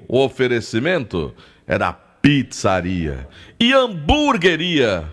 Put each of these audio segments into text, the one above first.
O oferecimento é da Pizzaria e Hamburgueria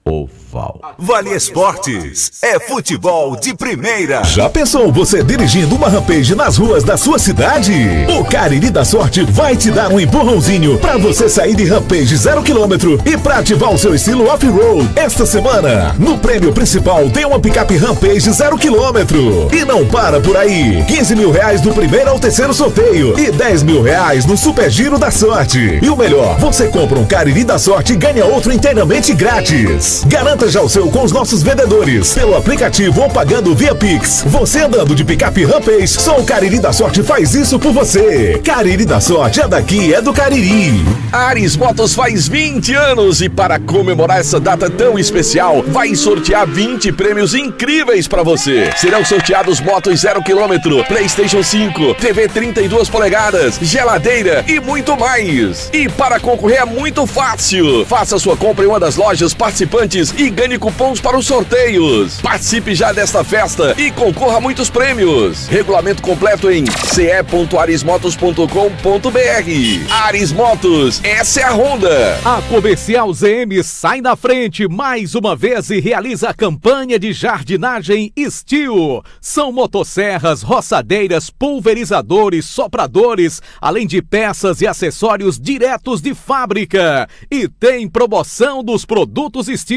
Oval. Vale Esportes é futebol de primeira. Já pensou você dirigindo uma Rampage nas ruas da sua cidade? O Cariri da Sorte vai te dar um empurrãozinho para você sair de Rampage 0 km e para ativar o seu estilo off-road. Esta semana, no prêmio principal tem uma picape Rampage 0 km. E não para por aí. 15 mil reais do primeiro ao terceiro sorteio e 10 mil reais no Super Giro da Sorte. E o melhor, você compra um Cariri da Sorte e ganha outro inteiramente grátis. Garanta já o seu com os nossos vendedores, pelo aplicativo ou pagando via Pix. Você andando de picape Rampage, só o Cariri da Sorte faz isso por você. Cariri da Sorte é daqui, é do Cariri. Ares Motos faz 20 anos e para comemorar essa data tão especial, vai sortear 20 prêmios incríveis para você. Serão sorteados motos 0 km, PlayStation 5, TV 32 polegadas, geladeira e muito mais. E para concorrer é muito fácil. Faça sua compra em uma das lojas participantes e ganhe cupons para os sorteios. Participe já desta festa e concorra a muitos prêmios. Regulamento completo em ce.arismotos.com.br. Ares Motos, essa é a Honda. A Comercial ZM sai na frente mais uma vez e realiza a campanha de jardinagem Steel. São motosserras, roçadeiras, pulverizadores, sopradores, além de peças e acessórios diretos de fábrica. E tem promoção dos produtos Steel.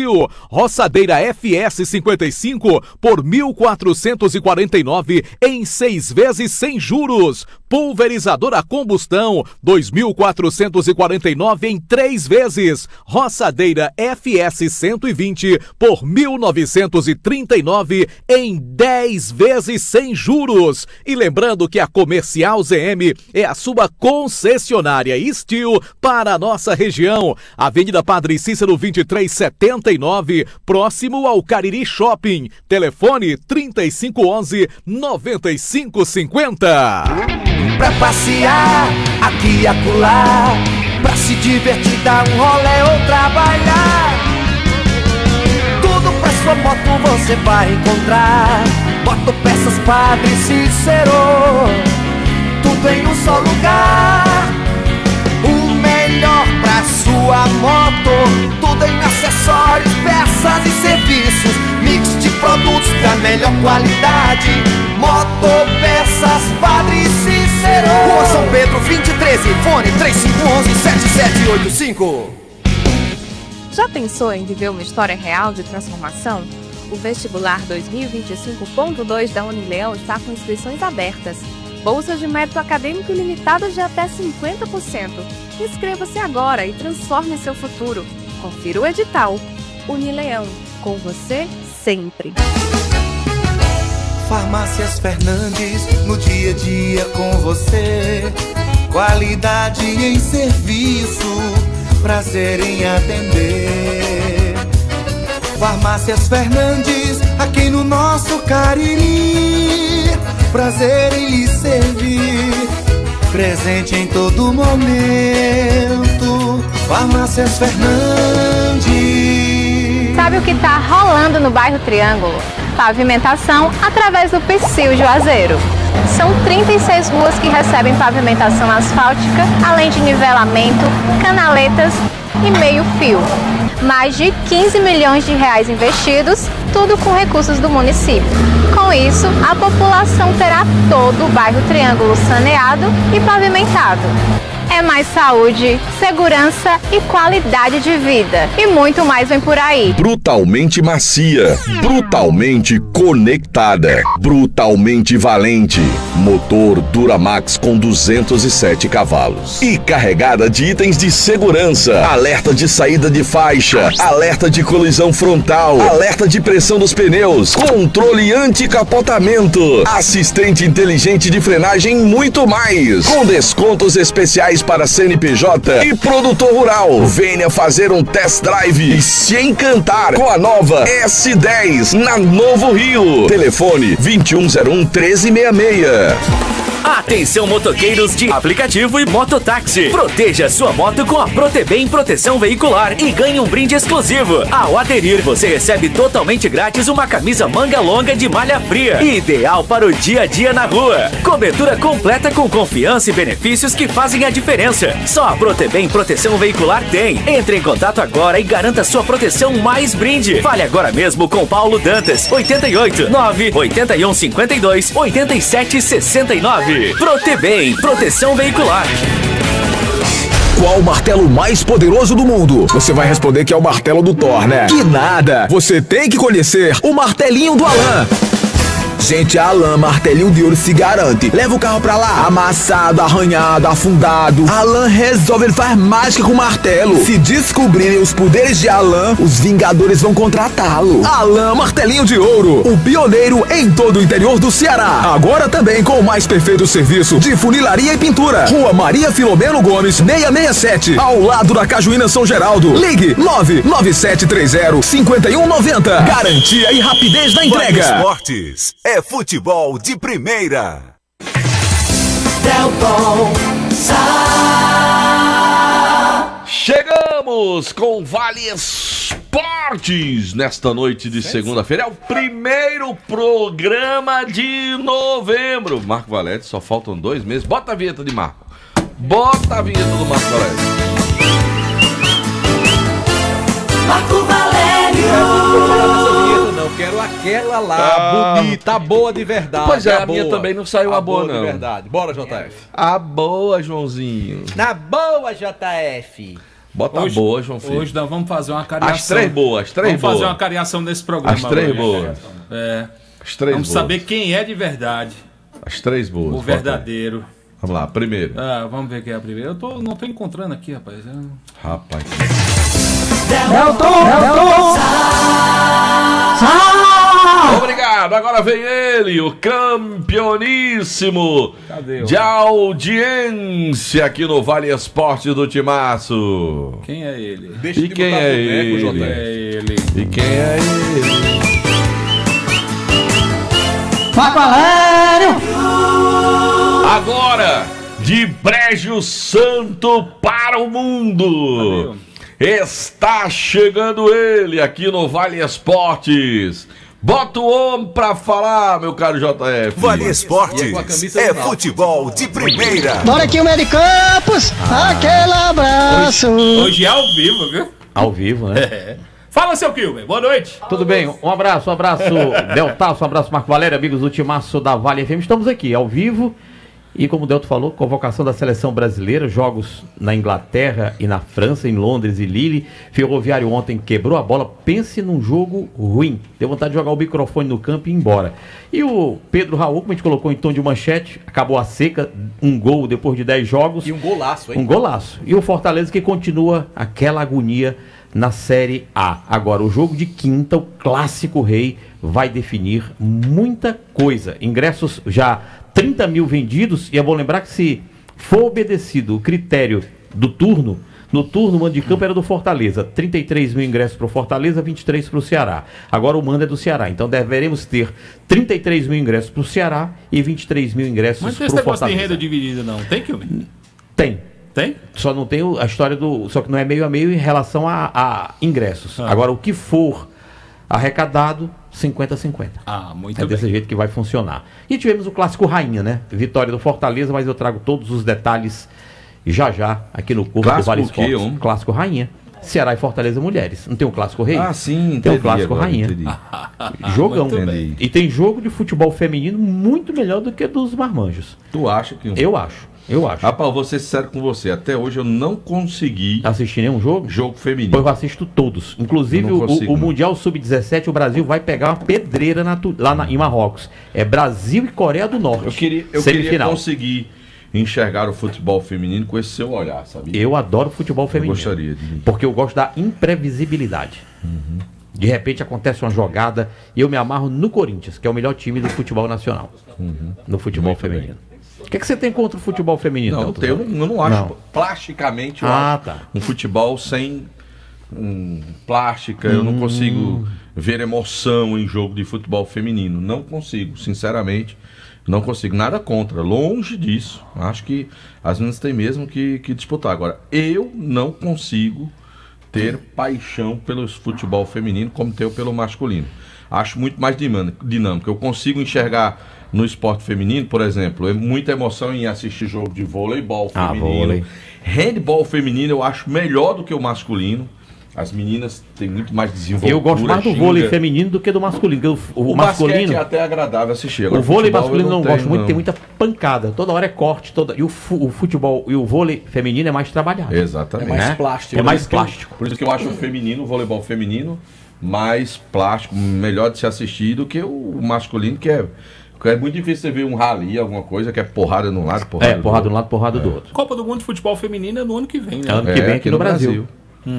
Roçadeira FS55 por 1.449 em 6 vezes sem juros. Pulverizador a combustão 2.449 em 3 vezes. Roçadeira FS120 por 1.939 em 10 vezes sem juros. E lembrando que a Comercial ZM é a sua concessionária Steel para a nossa região. Avenida Padre Cícero 2379, próximo ao Cariri Shopping. Telefone 3511-9550. Pra passear aqui e acolá, pra se divertir, dar um rolê ou trabalhar. Tudo pra sua moto você vai encontrar. Motopeças Padre Cícero, tudo em um só lugar. O melhor pra sua moto, tudo em acessórios, peças e serviços. Mix de produtos da melhor qualidade. Motopeças Padre Cícero, Rua São Pedro 2013, fone 3511-7785. Já pensou em viver uma história real de transformação? O vestibular 2025.2 da Unileão está com inscrições abertas. Bolsas de mérito acadêmico ilimitadas de até 50%. Inscreva-se agora e transforme seu futuro. Confira o edital. Unileão, com você sempre. Farmácias Fernandes, no dia a dia com você. Qualidade em serviço, prazer em atender. Farmácias Fernandes, aqui no nosso Cariri. Prazer em lhe servir, presente em todo momento. Farmácias Fernandes. Sabe o que está rolando no bairro Triângulo? Pavimentação através do Psyu Juazeiro. São 36 ruas que recebem pavimentação asfáltica, além de nivelamento, canaletas e meio-fio. Mais de 15 milhões de reais investidos, tudo com recursos do município. Com isso, a população terá todo o bairro Triângulo saneado e pavimentado. É mais saúde, segurança e qualidade de vida. E muito mais vem por aí. Brutalmente macia, brutalmente conectada, brutalmente valente. Motor Duramax com 207 cavalos. E carregada de itens de segurança. Alerta de saída de faixa, alerta de colisão frontal, alerta de pressão dos pneus, controle anti-capotamento, assistente inteligente de frenagem e muito mais. Com descontos especiais para CNPJ e produtor rural. Venha fazer um test drive e se encantar com a nova S10 na Novo Rio. Telefone 2101-1366. Atenção motoqueiros de aplicativo e mototáxi. Proteja sua moto com a Protebem Proteção Veicular e ganhe um brinde exclusivo. Ao aderir, você recebe totalmente grátis uma camisa manga longa de malha fria, ideal para o dia a dia na rua. Cobertura completa com confiança e benefícios que fazem a diferença. Só a Protebem Proteção Veicular tem. Entre em contato agora e garanta sua proteção mais brinde. Fale agora mesmo com Paulo Dantas, 88 9 81 52 87 69. Protebem Proteção Veicular. Qual o martelo mais poderoso do mundo? Você vai responder que é o martelo do Thor, né? Que nada! Você tem que conhecer o martelinho do Alan. Gente, a Alan Martelinho de Ouro se garante. Leva o carro pra lá, amassado, arranhado, afundado. Alan resolve, ele faz mágica com o martelo. Se descobrirem os poderes de Alan, os Vingadores vão contratá-lo. Alan Martelinho de Ouro, o pioneiro em todo o interior do Ceará. Agora também com o mais perfeito serviço de funilaria e pintura. Rua Maria Filomeno Gomes, 667, ao lado da Cajuína São Geraldo. Ligue 99730-5190. Garantia e rapidez na entrega. Esportes é futebol de primeira. Delton Sá. Chegamos com Vale Esportes nesta noite de segunda-feira. É o primeiro programa de novembro. Marco Valete, só faltam 2 meses. Bota a vinheta de Marco. Bota a vinheta do Marco Valério. Marco Valério. Não quero aquela lá, bonita, boa de verdade. Pois é, a boa. minha também não saiu a boa, não. De verdade. Bora, JF. A boa, Joãozinho. Na boa, JF. Bota a boa, João Filho. Hoje nós vamos fazer uma cariação. As 3 boas, Vamos fazer uma cariação nesse programa. As 3 hoje. boas. É. As 3 vamos boas. saber quem é de verdade. As 3 boas. O verdadeiro. Vamos lá, primeiro. Vamos ver quem é a primeira. Não tô encontrando aqui, rapaz. Rapaz. Delton. Obrigado, agora vem ele, o campeoníssimo de audiência aqui no Vale Esporte do Timaço. Quem é ele? Deixa E quem é ele? Quem é ele? E quem é ele? Marco Valério. Agora, de Brejo Santo para o mundo, está chegando ele aqui no Vale Esportes. Bota o homem pra falar, meu caro JF. Vale Esportes é futebol de primeira. Bora aqui o Meio de Campos, aquele abraço. Hoje é ao vivo, viu? Ao vivo, né? Fala, seu Kilmer, boa noite. Tudo bem, um abraço Deltaço, um abraço Marco Valério, amigos do Timaço da Vale FM. Estamos aqui ao vivo e, como o Delto falou, convocação da seleção brasileira, jogos na Inglaterra e na França, em Londres e Lille. Ferroviário ontem quebrou a bola, pense num jogo ruim, deu vontade de jogar o microfone no campo e ir embora. E o Pedro Raul, como a gente colocou em tom de manchete, acabou a seca, um gol depois de 10 jogos. E um golaço, hein? Um golaço. E o Fortaleza que continua aquela agonia na Série A. Agora, o jogo de quinta, o Clássico Rei, vai definir muita coisa. Ingressos já 30 mil vendidos, e é bom lembrar que se for obedecido o critério do turno, no turno o mando de campo era do Fortaleza, 33 mil ingressos para o Fortaleza, 23 para o Ceará. Agora o mando é do Ceará, então deveremos ter 33 mil ingressos para o Ceará e 23 mil ingressos para o Fortaleza. Mas não tem esse negócio de renda dividida, não? Tem, Kilmer? Tem. Tem? Só não tem a história do... Só que não é meio a meio em relação a ingressos. Agora, o que for arrecadado, 50-50. Muito bem. É desse jeito que vai funcionar. E tivemos o Clássico Rainha, né? Vitória do Fortaleza, mas eu trago todos os detalhes já aqui no curso do Vale Esportes. Clássico Rainha. Ceará e Fortaleza Mulheres. Não tem um Clássico Rei? Sim, tem um Clássico agora, Rainha. Jogão. E tem jogo de futebol feminino muito melhor do que dos marmanjos. Tu acha que... Eu acho. Rapaz, vou ser sincero com você. Até hoje eu não consegui assistir nenhum jogo? Jogo feminino. Pois eu assisto todos. Inclusive o Mundial Sub-17, o Brasil vai pegar uma pedreira em Marrocos. É Brasil e Coreia do Norte. Eu queria conseguir enxergar o futebol feminino com esse seu olhar, sabia? Eu adoro futebol feminino. Eu gostaria de... Porque eu gosto da imprevisibilidade. De repente acontece uma jogada e eu me amarro no Corinthians, que é o melhor time do futebol nacional. No futebol feminino. O que você tem contra o futebol feminino? Eu não acho. Plasticamente, eu acho um futebol sem plástica. Eu não consigo ver emoção em jogo de futebol feminino. Não consigo, sinceramente. Não consigo nada contra, longe disso. Acho que as meninas têm mesmo que disputar. Agora, eu não consigo ter paixão pelo futebol feminino como tenho pelo masculino. Acho muito mais dinâmico. Eu consigo enxergar no esporte feminino, por exemplo, muita emoção em assistir jogo de voleibol feminino. Vôlei. Handball feminino eu acho melhor do que o masculino. As meninas têm muito mais desenvoltura. Eu gosto mais do vôlei feminino do que do masculino. Porque o masculino é até agradável assistir. Agora, o vôlei masculino eu não gosto tenho, muito, tem muita pancada. Toda hora é corte. E o futebol e o vôlei feminino é mais trabalhado. Exatamente. É mais plástico. É mais plástico. Por isso que eu acho o voleibol feminino, mais plástico, melhor de se assistir do que o masculino, que é muito difícil você ver um rally, alguma coisa, que é porrada de um lado, porrada de um lado, porrada do outro. Copa do Mundo de Futebol Feminino é no ano que vem, né? Ano que vem aqui no Brasil.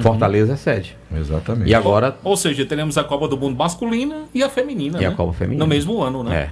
Fortaleza é sede. Exatamente. E agora... Ou seja, teremos a Copa do Mundo masculina e a feminina, E a Copa feminina. No mesmo ano, né?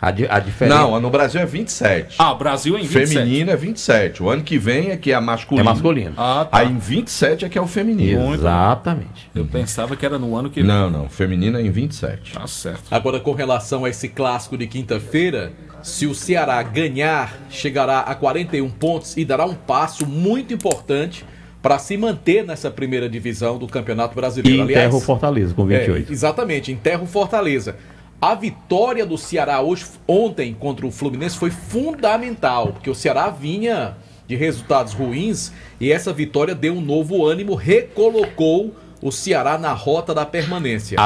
A diferença... Não, no Brasil é 27. Ah, o Brasil é em 27. Feminino é 27. O ano que vem é que é masculino. É masculino. Ah, tá. Aí em 27 é que é o feminino. Exatamente. Eu pensava que era no ano que vem. Não. Feminino é em 27. Tá certo. Agora, com relação a esse clássico de quinta-feira, se o Ceará ganhar, chegará a 41 pontos e dará um passo muito importante para se manter nessa primeira divisão do Campeonato Brasileiro. E enterra o Fortaleza com 28. Exatamente, enterra o Fortaleza. A vitória do Ceará ontem contra o Fluminense foi fundamental, porque o Ceará vinha de resultados ruins e essa vitória deu um novo ânimo, recolocou o Ceará na rota da permanência.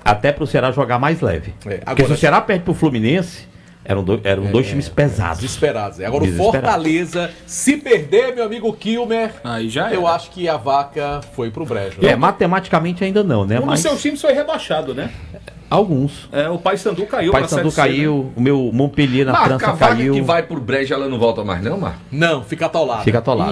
Até para o Ceará jogar mais leve. Porque se o Ceará perde para o Fluminense, eram dois times pesados. Desesperados. Agora o Fortaleza, se perder, meu amigo Kilmer, aí já eu acho que a vaca foi pro brejo. Matematicamente ainda não, né? Um dos seus times foi rebaixado, né? Alguns. O Paysandu caiu. O Paysandu caiu, né? O meu Montpellier na França a vaga caiu. que vai pro brejo, ela não volta mais não, Marco? Não, fica atolada. Fica atolada.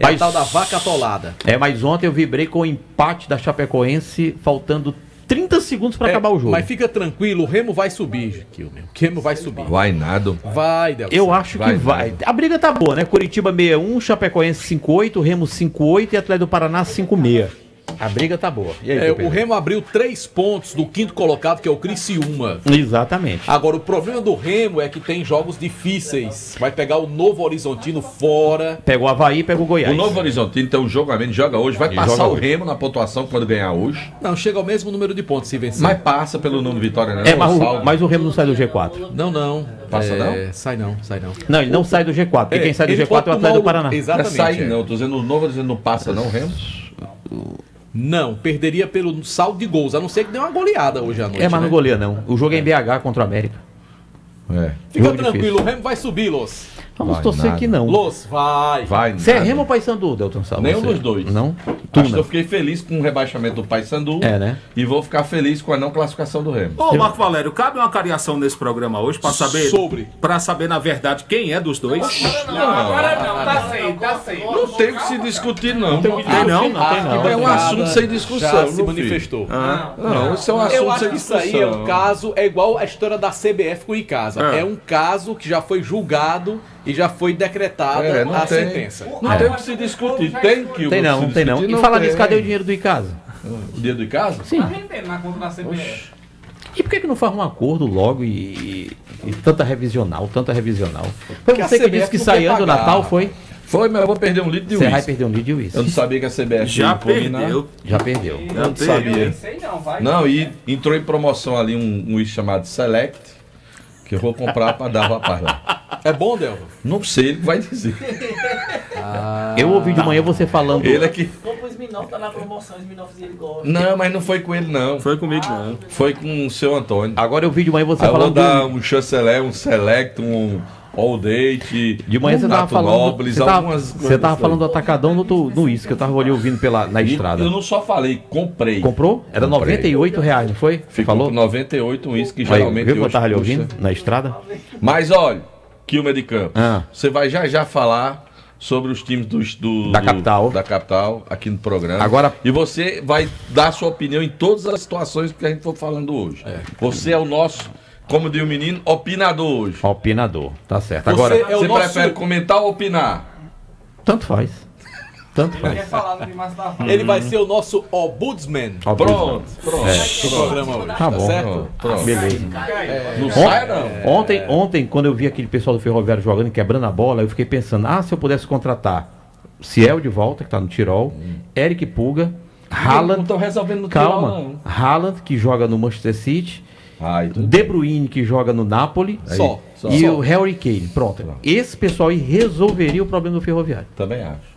A tal da vaca atolada. Mas ontem eu vibrei com o empate da Chapecoense, faltando 30 segundos para acabar o jogo. Mas fica tranquilo, o Remo vai subir, Kilmer. O Remo vai subir. Vai nada. Vai, Delcio. Eu acho que vai. A briga tá boa, né? Curitiba 61, Chapecoense 58, Remo 58 e Atlético do Paraná 56. A briga tá boa. E aí, o Remo abriu 3 pontos do quinto colocado, que é o Criciúma. Exatamente. Agora, o problema do Remo é que tem jogos difíceis. Vai pegar o Novo Horizontino fora. Pega o Avaí, pega o Goiás. O Novo Horizontino tem um jogo a menos, joga hoje. Vai passar o Remo na pontuação quando ganhar hoje. Não, chega ao mesmo número de pontos se vencer. Mas passa pelo número de vitória, né? Mas o Remo não sai do G4. Não. Passa não? Sai não. Não, ele não sai do G4. Porque quem sai do G4 é o Atlético do Paraná. Exatamente. Sai não. Tô dizendo o Novo Horizontino não passa não, o Remo? Não, perderia pelo saldo de gols, a não ser que dê uma goleada hoje à noite. Mas não goleia não. O jogo é em BH contra o América. Fica jogo tranquilo, difícil. o Remo vai subir, Los. Vamos torcer que não. Los, vai. Você é Remo ou Paysandu, Delton Sá? Nenhum dos dois. Não? Acho que eu fiquei feliz com o rebaixamento do Paysandu. Né? E vou ficar feliz com a não classificação do Remo. Ô, Marco Valério, cabe uma cariação nesse programa hoje pra saber. Pra saber, na verdade, quem é dos dois? Agora não, tá sem. Não tem o que se discutir, não. Não. É um assunto sem discussão. Já se manifestou. Não, isso é um assunto Eu acho sem que isso discussão. aí é um caso, é igual a história da CBF com o Icasa. É um caso que já foi julgado e já foi decretada a sentença. Não tem o que se discutir. Tem não. E falar nisso, cadê o dinheiro do Icasa? O dinheiro do Icasa? Sim. Tá rendendo na conta da CBF. E por que não faz um acordo logo e tanta revisional? Foi Porque você a que CBF disse que não saindo quer do pagar. Natal, foi? Foi, mas eu vou perder um litro de Você vai uísque. perder um litro de uísque. Eu não sabia que a CBF Já ia impugnar. perdeu. Já perdeu. Eu não sabia. Sei não, vai. Não, e entrou em promoção ali um uísque chamado Select, que eu vou comprar para dar o rapaz lá. É bom, Delva? Não sei, ele vai dizer. Eu ouvi de manhã você falando. Ele é que... Compra o Smirnoff, tá na promoção, o Smirnoff ele gosta. Não, mas não foi com ele, não. Foi comigo, não. Foi com o seu Antônio. Agora eu vi de manhã você Aí eu vou falando. dar um chanceler, um Select, um All Date. De manhã você tava Nato falando. Nobles, Você tava falando do atacadão no uísque, que eu tava ali ouvindo na estrada. Eu não só falei, comprei. Comprou? Era Comprei. R$98, não foi? Ficou Falou? com 98 um uísque, que Aí, geralmente viu que eu hoje tava ali custa. ouvindo na estrada? Mas olha, Kilmer de Campos, Ah. você vai já falar sobre os times Da capital. da capital aqui no programa. Agora- E você vai dar sua opinião em todas as situações que a gente for falando hoje. Você é o nosso, como diz o menino, opinador hoje. Opinador, tá certo. Você Agora, é o você nosso- prefere comentar ou opinar? tanto faz. Tanto Ele quer faz. falar no Rimaço da Fala. Ele vai ser o nosso ombudsman. Pronto. do programa hoje. Tá bom. Certo? Pronto. Beleza. Não sai, não. Ontem, quando eu vi aquele pessoal do Ferroviário jogando e quebrando a bola, eu fiquei pensando, se eu pudesse contratar Ciel de volta, que tá no Tirol, Eric Puga, Haaland. Não estão resolvendo no Calma. Tirol, não. Haaland, que joga no Manchester City. Tudo De Bruyne, que joga no Napoli. Só. E o Harry Kane. Pronto. Esse pessoal aí resolveria o problema do Ferroviário. Também acho.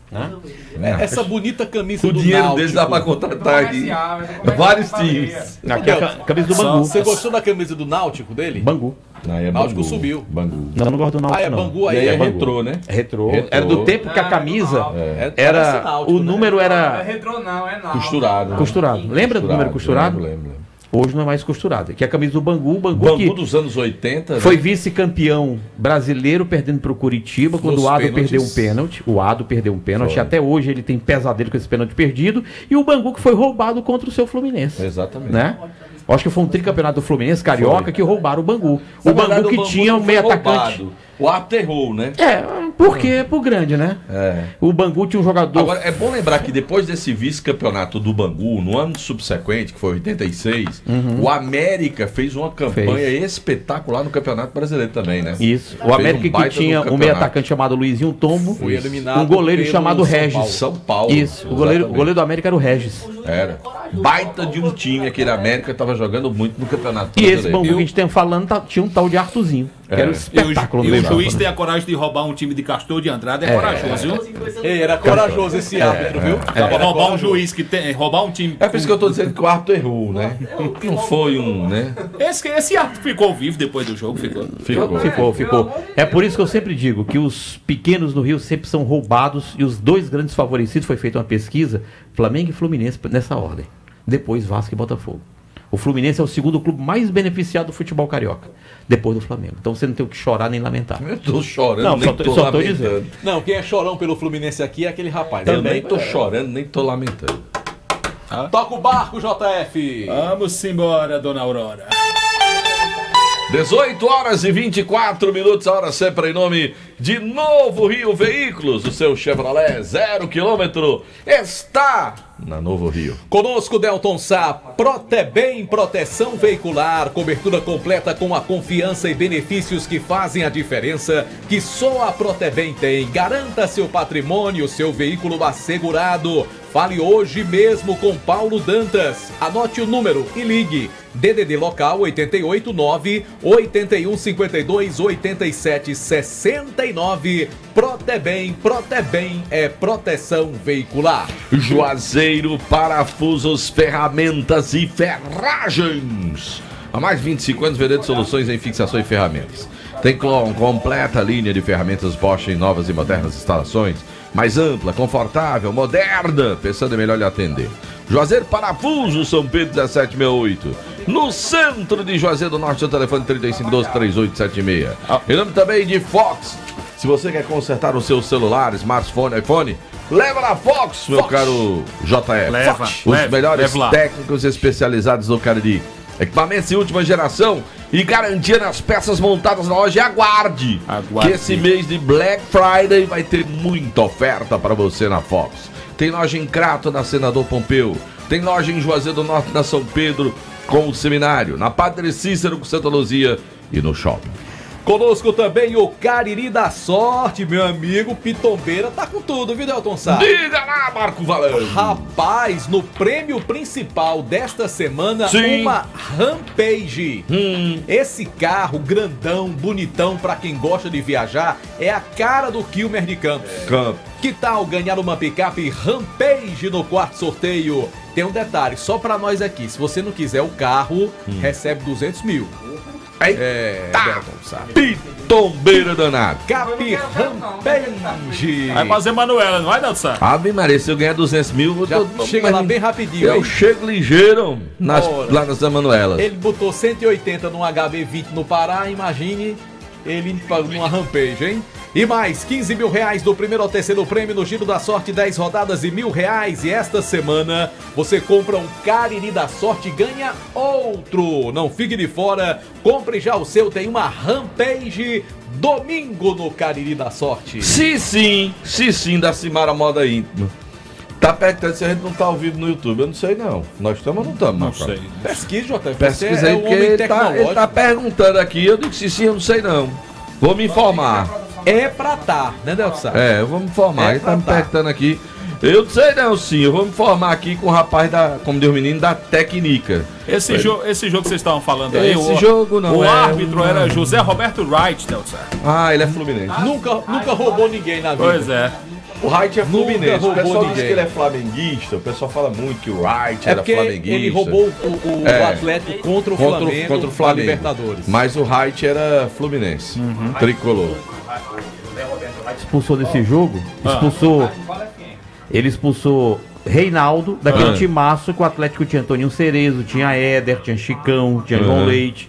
Essa bonita camisa O do dinheiro Náutico. deles dá pra contratar aí vários times. Aqui é a camisa do Bangu. Você gostou da camisa do Náutico dele? Bangu. Aí é Náutico Bangu. subiu. Bangu. Não gosto do Náutico, é não. Bangu aí. E aí é Bangu. retrô, né? É retrô. Retrô. Era do tempo que a camisa Parece era... Náutico, O número Não é era retrô, não, é não. Costurado. né? costurado. Lembra do número costurado? Lembro. Hoje não é mais costurado. Que é a camisa do Bangu. Bangu Bangu que dos anos 80. foi vice-campeão brasileiro perdendo para o Curitiba quando Nos o Ado pênaltis. perdeu um pênalti. O Ado perdeu um pênalti. Foi. Até hoje ele tem pesadelo com esse pênalti perdido. E o Bangu que foi roubado contra o seu Fluminense. Exatamente. Né? Acho que foi um tricampeonato do Fluminense Carioca que roubaram o Bangu. Na O Bangu verdade, que tinha não um meio foi atacante. roubado. O árbitro errou, né? Porque pro grande, né? O Bangu tinha um jogador. Agora, é bom lembrar que depois desse vice-campeonato do Bangu, no ano subsequente, que foi 86, o América fez uma campanha espetacular no Campeonato Brasileiro também, né? Isso. O Fez América que baita tinha no um meio campeonato. atacante chamado Luizinho Tombo. Foi eliminado Um goleiro pelo chamado São Regis. Paulo. São Paulo. Isso. O goleiro do América era o Regis. Era. Baita de um time, aquele América tava jogando muito no Campeonato E esse Brasileiro. Bangu que a gente tem falando tinha um tal de Arthurzinho. Que era um espetáculo. E o mesmo. juiz tem a coragem de roubar um time de Castor de Andrade, é corajoso, viu? Ei, era corajoso esse árbitro, viu? Roubar um juiz que tem. Roubar um time. É por isso que eu tô dizendo que o árbitro errou, né? Não foi um, né? Esse árbitro ficou vivo depois do jogo, ficou. Ficou. É por isso que eu sempre digo que os pequenos no Rio sempre são roubados e os dois grandes favorecidos, foi feita uma pesquisa, Flamengo e Fluminense nessa ordem. Depois Vasco e Botafogo. O Fluminense é o segundo clube mais beneficiado do futebol carioca, depois do Flamengo. Então você não tem o que chorar nem lamentar. Eu tô chorando, Não, nem só tô tô lamentando. dizendo. Não, quem é chorão pelo Fluminense aqui é aquele rapaz. Eu nem tô chorando, nem tô lamentando. Toca o barco, JF. Vamos embora, dona Aurora. 18 horas e 24 minutos, a hora sempre em nome de Novo Rio Veículos. O seu Chevrolet 0 km está na Novo Rio. Conosco, Delton Sá, Protebem Proteção Veicular, cobertura completa com a confiança e benefícios que fazem a diferença que só a Protebem tem. Garanta seu patrimônio, seu veículo assegurado. Fale hoje mesmo com Paulo Dantas. Anote o número e ligue. DDD local 889 8152 8769. Protebem é proteção veicular. Juazeiro Parafusos, Ferramentas e Ferragens. Há mais de 25 anos vendendo soluções em fixação e ferramentas. Tem completa linha de ferramentas Bosch em novas e modernas instalações. Mais ampla, confortável, moderna, pensando em melhor lhe atender. Juazeiro Parafusos, São Pedro 1768. No centro de Juazeiro do Norte, seu telefone 3512-3876. Em nome também de Fox. Se você quer consertar o seu celular, smartphone, iPhone, leva na Fox, meu caro JF. Leva, Os leva, melhores leva lá. técnicos especializados no Cariri. Equipamentos de última geração e garantia nas peças montadas na loja. E aguarde que esse mês de Black Friday vai ter muita oferta para você na Fox. Tem loja em Crato, na Senador Pompeu. Tem loja em Juazeiro do Norte, na São Pedro, com o Seminário. Na Padre Cícero, com Santa Luzia e no Shopping. Conosco também o Cariri da Sorte, meu amigo Pitombeira, tá com tudo, viu, Delton Sá? Diga lá, Marco Valério. Rapaz, no prêmio principal desta semana, Sim. uma Rampage. Esse carro grandão, bonitão, pra quem gosta de viajar, é a cara do Kilmer de Campos. Que tal ganhar uma picape Rampage no quarto sorteio? Tem um detalhe, só pra nós aqui, se você não quiser o carro, recebe 200 mil. Pitombeira danado. Capi Rampage. Vai fazer Manuela, não vai, Delson? Ave Maria, se eu ganhar 200 mil, eu Já chega lá bem rapidinho. Eu hein? chego ligeiro lá nas Emanuelas. Ele botou 180 num HB20 no Pará, imagine ele numa Rampage, hein? E mais 15 mil reais do primeiro ao terceiro prêmio no Giro da Sorte, 10 rodadas e R$1.000. E esta semana você compra um Cariri da Sorte e ganha outro. Não fique de fora, compre já o seu, tem uma Rampage domingo no Cariri da Sorte. Sim, da Cimara Moda Íntima. Tá perguntando se a gente não tá ao vivo no YouTube. Eu não sei, não. Nós estamos ou não estamos, Não Marcos? sei. Pesquisa, JF. Pesquisa aí, porque ele tá perguntando aqui. Eu disse sim, eu não sei, não. Vou me informar. É pra tá, né, Delson? Eu vou me informar. Ele tá me tá. perguntando aqui. Eu não sei, não, sim. Eu vou me informar aqui com o rapaz da, como diz o menino, da técnica. Esse jogo que vocês estavam falando aí, Esse jogo não o é árbitro era José Roberto Wright, Delson. Ah, ele é fluminense. Nunca roubou ninguém na vida. Pois é. O Wright é fluminense. O pessoal diz ninguém. que ele é flamenguista. O pessoal fala muito que o Wright É era porque flamenguista. ele roubou o Atlético contra o Flamengo, contra o Flamengo. na Libertadores. Mas o Wright era fluminense. Tricolor. Expulsou desse jogo, ele expulsou Reinaldo, daquele timaço que o Atlético tinha Toninho Cerezo, tinha Éder, tinha Chicão, tinha João Leite.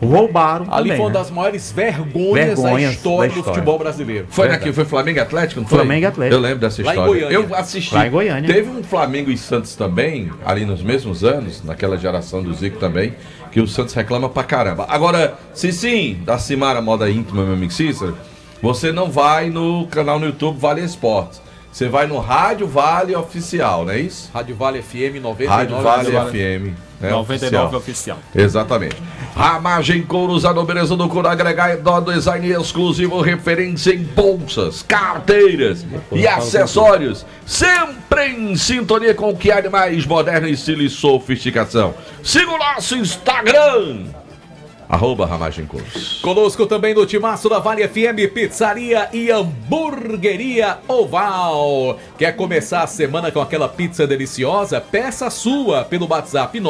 Roubaram Ali também, foi uma né? das maiores vergonhas da história do futebol brasileiro. Foi naquilo, foi Flamengo e Atlético, não foi? Flamengo e Atlético. Eu lembro dessa Lá em história. Goiânia. Eu assisti. Lá em Goiânia. Teve um Flamengo e Santos também, ali nos mesmos anos, naquela geração do Zico também, que o Santos reclama pra caramba. Agora, sim, da Cimara Moda Íntima, meu amigo Cícero, você não vai no canal no YouTube Vale Esportes. Você vai no Rádio Vale Oficial, não é isso? Rádio Vale FM 99. Rádio Vale FM. 99 oficial. Exatamente. Ramagem Couros, a nobreza do couro agregado, design exclusivo, referência em bolsas, carteiras e acessórios. Sempre em sintonia com o que há de mais moderno, estilo e sofisticação. Siga o nosso Instagram. @Ramagem Couros. Conosco também no timaço da Vale FM, pizzaria e hamburgueria Oval. Quer começar a semana com aquela pizza deliciosa? Peça a sua pelo WhatsApp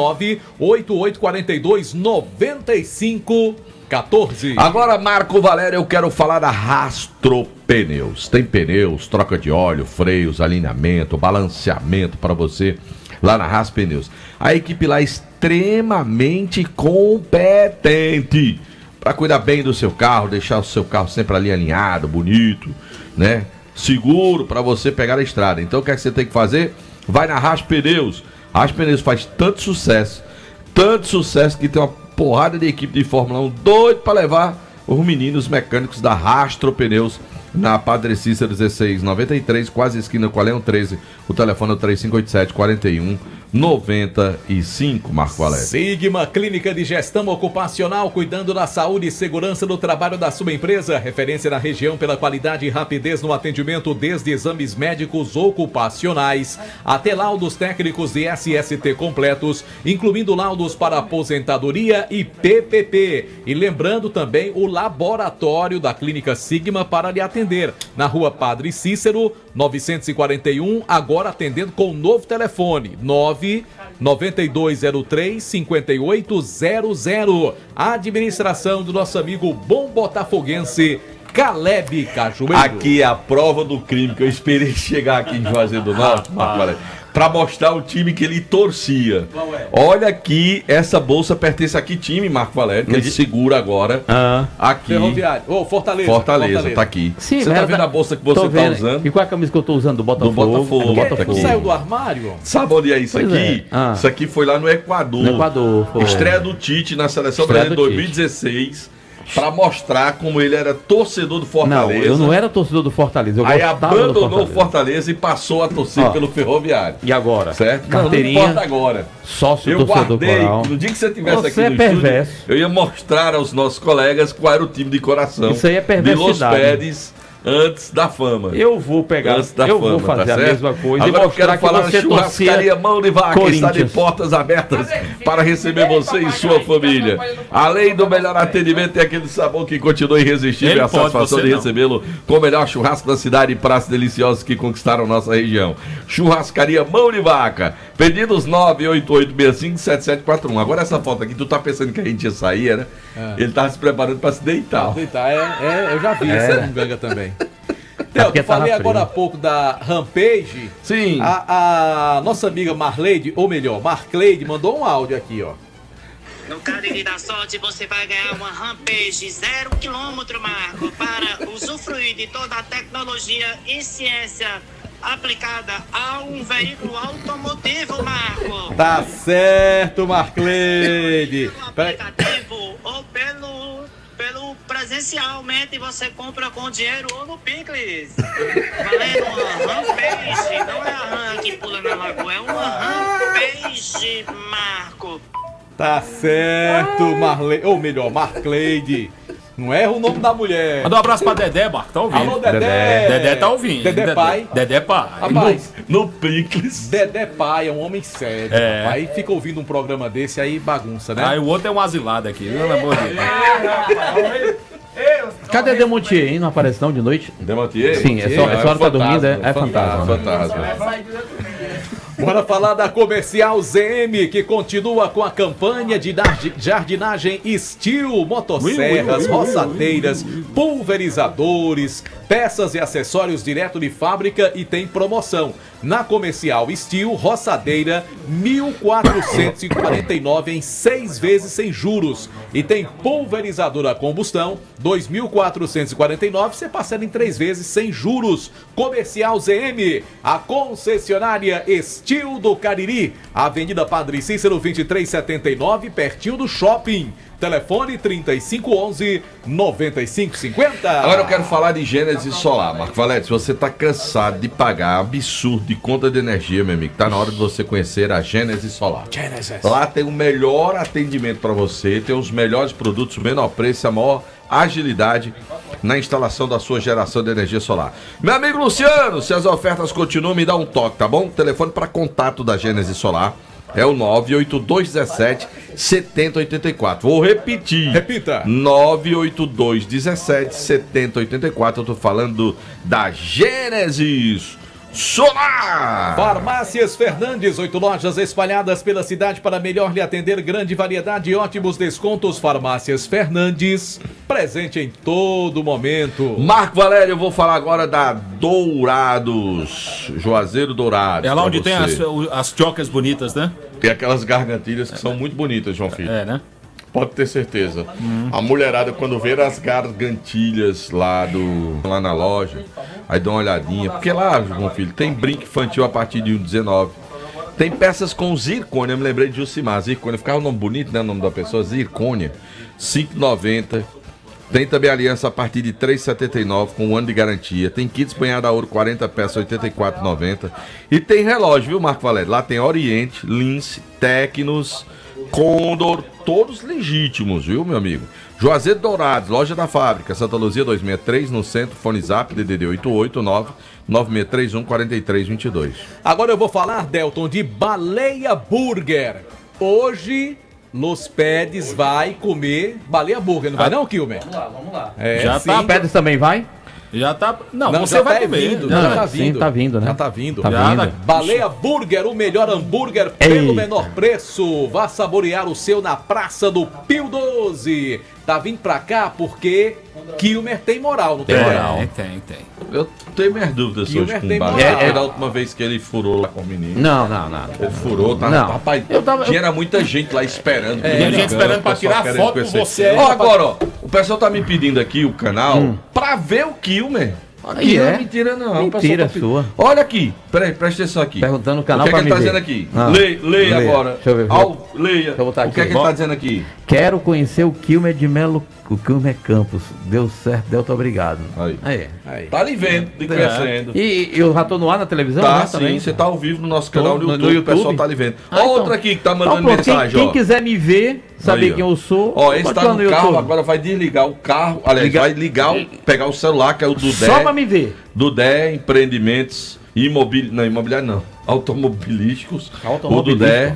988429514. Agora, Marco Valério, eu quero falar da Rastro Pneus. Tem pneus, troca de óleo, freios, alinhamento, balanceamento para você lá na Rastro Pneus. A equipe lá é extremamente competente para cuidar bem do seu carro, deixar o seu carro sempre ali alinhado, bonito, né? Seguro para você pegar a estrada. Então o que é que você tem que fazer? Vai na Rastro Pneus. A Rastro Pneus faz tanto sucesso que tem uma porrada de equipe de Fórmula 1 doido para levar os meninos mecânicos da Rastro Pneus na Padre Cícero 1693, quase esquina com a Leão 13. O telefone é o 3587-4195, Marco Valério. Sigma Clínica de Gestão Ocupacional, cuidando da saúde e segurança do trabalho da sua empresa. Referência na região pela qualidade e rapidez no atendimento, desde exames médicos ocupacionais até laudos técnicos de SST completos, incluindo laudos para aposentadoria e PPP. E lembrando também o laboratório da Clínica Sigma para lhe atender. Na Rua Padre Cícero, 941, agora atendendo com um novo telefone, 99203-5800. A administração do nosso amigo bom botafoguense, Caleb Cajueiro. Aqui é a prova do crime que eu esperei chegar aqui em Juazeiro do Norte, Marco Valério, para mostrar o time que ele torcia. Olha aqui, essa bolsa pertence a que time, Marco Valério? Que ele segura agora. Aqui. Ferroviário. Fortaleza. Fortaleza, tá aqui. Sim, você tá vendo a bolsa que você tá usando? E qual é a camisa que eu tô usando? Do Botafogo. Do Botafogo. Saiu do armário? Sabe onde é isso Pois aqui? é. Isso aqui foi lá no Equador. No Equador, foi. Estreia do Tite na Seleção Estreia Brasileira do de 2016. Para mostrar como ele era torcedor do Fortaleza. Não, eu não era torcedor do Fortaleza. Eu Aí gostava abandonou do o Fortaleza e passou a torcer pelo Ferroviário. E agora? Certo? Carteirinha. Não importa agora. Sócio Eu torcedor guardei, coral. no dia que você estivesse Você aqui é no perverso. estúdio, eu ia mostrar aos nossos colegas qual era o time de coração. Isso aí é de Los perversidade. Pérez antes da fama. Eu vou pegar, Antes da eu fama, vou fazer tá a certo? mesma coisa. Agora e eu quero mostrar falar que na você churrascaria torcia Mão de Vaca, que está de Corinthians. portas abertas para receber você e sua família. Além do melhor atendimento, tem aquele sabor que continua irresistível Ele e a pode, satisfação você de não. recebê-lo com o melhor churrasco da cidade e praças deliciosas que conquistaram nossa região. Churrascaria Mão de Vaca. Pedidos 988657741. Agora essa foto aqui, tu tá pensando que a gente ia sair, né? Ele tava se preparando para se deitar. Eu já vi essa munganga também. Theo, porque eu falei tava agora há frio. pouco da Rampage. Sim. A nossa amiga Marleide, ou melhor, Marcleide, mandou um áudio aqui, ó. No Cariri da Sorte você vai ganhar uma Rampage 0 km, Marco, para usufruir de toda a tecnologia e ciência aplicada a um veículo automotivo, Marco. Tá certo, Marcleide. Aplicativo ou pelo presencialmente você compra com dinheiro ou no Picles. Valendo uma Rampage, não é a Rank por de Marco. Tá certo, Marlene. Ou melhor, Marcleide. Não erra o nome da mulher. Manda um abraço pra Dedé, Marco. Tá ouvindo? Alô, Dedé. Dedé tá ouvindo. Dedé pai. Dedé pai. Rapaz, no Picles. Dedé pai é um homem sério. É. Aí fica ouvindo um programa desse, aí bagunça, né? Aí o outro é um asilado aqui, pelo amor de Deus. Cadê Demontier, hein? Não aparece não de noite? Demontier? Sim, é só hora que tá dormindo, é fantasma. Fantasma. Bora falar da Comercial ZM, que continua com a campanha de jardinagem Steel, motosserras, roçadeiras, pulverizadores, peças e acessórios direto de fábrica e tem promoção. Na Comercial Steel, roçadeira, R$ 1.449 em 6 vezes sem juros. E tem pulverizador a combustão, R$ 2.449, você parcela em 3 vezes sem juros. Comercial ZM, a concessionária Steel do Cariri, Avenida Padre Cícero 2379, pertinho do shopping. Telefone 3511-9550. Agora eu quero falar de Gênesis Solar. Marco Valete, se você tá cansado de pagar absurdo de conta de energia, meu amigo, tá na hora de você conhecer a Gênesis Solar. Lá tem o melhor atendimento para você, tem os melhores produtos, o menor preço, a maior agilidade na instalação da sua geração de energia solar. Meu amigo Luciano, se as ofertas continuam, me dá um toque, tá bom? O telefone para contato da Gênesis Solar é o 98217-7084. Vou repetir. Repita. 98217-7084. Eu tô falando da Gênesis Solar. Farmácias Fernandes, 8 lojas espalhadas pela cidade para melhor lhe atender. Grande variedade e ótimos descontos. Farmácias Fernandes, presente em todo momento. Marco Valério, eu vou falar agora da Dourados, Juazeiro Dourados. É lá onde tem as chocas bonitas, né? Tem aquelas gargantilhas que são muito bonitas, João Filho. É, né? Pode ter certeza. A mulherada, quando vê as gargantilhas lá na loja, aí dá uma olhadinha. Porque lá, João Filho, tem brinco infantil a partir de 1,19. Tem peças com zircônia. Eu me lembrei de Jucimar. Zircônia, ficava um nome bonito, né? O nome da pessoa, Zircônia. 5,90. Tem também aliança a partir de 3,79 com 1 ano de garantia. Tem kits banhado a ouro, 40 peças, 84,90. E tem relógio, viu, Marco Valério? Lá tem Oriente, Lince, Tecnos, Condor, todos legítimos, viu, meu amigo? Juazeiro Dourados, loja da fábrica, Santa Luzia 263, no centro, fone zap, DDD 889-9631-4322. Agora eu vou falar, Delton, de Baleia Burger. Hoje, Los Pedes vai comer Baleia Burger, não vai não, Kilmer? Vamos lá. É, já sim. tá, Pedes também vai? Já tá. Não, você já vai tá comer. vindo, já tá vindo. Sim, tá vindo, né? Já tá vindo. Tá vindo. Baleia Burger, o melhor hambúrguer pelo menor preço. Vá saborear o seu na Praça do Pio 12. Tá vindo pra cá porque Kilmer tem moral, não tem moral? Tem. Eu tenho minhas dúvidas Kilmer hoje com tem o Baleia. moral. Foi da última vez que ele furou lá com o menino. Não. Ele furou, tá? Não. Rapaz, tinha muita gente lá esperando. Tinha gente esperando pra tirar foto com você. Ó, agora, ó, o pessoal tá me pedindo aqui o canal pra ver o Kilmer. Aqui não é mentira, não. Mentira sua. Olha aqui, peraí, presta atenção aqui. Perguntando o canal o que é pra que ele tá mim dizendo ver. aqui? Leia agora. Deixa eu ver. Leia. Deixa eu botar O que é aqui. que ele tá dizendo aqui? Quero conhecer o Kilmer de Melo, o Kilmer Campos. Deu certo, Delta, obrigado. Aí. Tá ali vendo, crescendo. E eu já tô no ar na televisão? Tá, né, sim, também? você tá ao vivo no nosso canal no no YouTube, o YouTube? pessoal tá ali vendo. Ó, Então. outra aqui que tá mandando Então, pronto, mensagem, quem ó. quiser me ver, saber Aí, ó. quem eu sou, Ó, esse tá pode ir lá no carro, YouTube. agora vai desligar o carro, aliás, vai ligar, pegar o celular, que é o do Só pra me ver. Do DE Empreendimentos imobiliário não, automobilísticos. O do DE,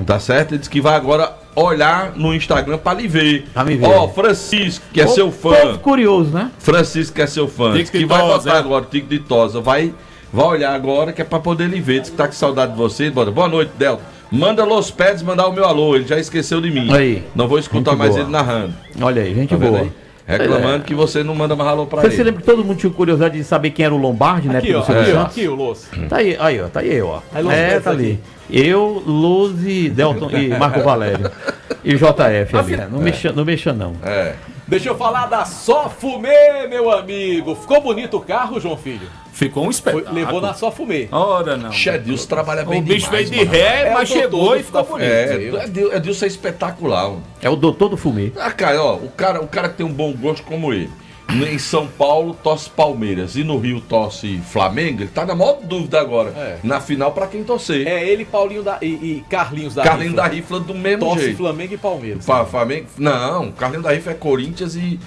tá certo? Ele disse que vai agora olhar no Instagram pra lhe ver. Ó, Francisco, que é seu fã. Povo curioso, né? Francisco, que é seu fã. Diz que vai botar agora, Tico de Tosa. Vai olhar agora, que é pra poder lhe ver. Diz que tá com saudade de você. Boa noite, Delta. Manda Los Pedes mandar o meu alô, ele já esqueceu de mim. Aí. Não vou escutar Gente mais boa. ele narrando. Olha aí, gente Tá vendo boa. aí? Reclamando que você não manda mais alô pra Você ele. se lembra que todo mundo tinha curiosidade de saber quem era o Lombardi, né? Aqui, ó, aqui o Luz. Tá aí, ó, tá aí eu, ó. Aí, Los Pedes Tá ali. aqui. Eu, Luz e Delton e Marco Valério. E JF ali. Não mexa não. Deixa eu falar da Só Fumê, meu amigo. Ficou bonito o carro, João Filho? Ficou um espetáculo. Levou na Só Fumê. Ora, não. Xedilson trabalha bem O bicho demais, veio de ré, mas o doutor chegou e do ficou bonito. Edilson é espetacular. Mano. É o doutor do fumê. Ah, cara, ó, o cara que tem um bom gosto como ele. Em São Paulo torce Palmeiras e no Rio torce Flamengo, ele tá na maior dúvida agora. Na final, pra quem torcer. É ele, Paulinho e Carlinhos da Carlinhos Rifla. da Rifla do mesmo Torce jeito. Flamengo e Palmeiras. Flamengo? Não, Carlinhos da Rifla é Corinthians e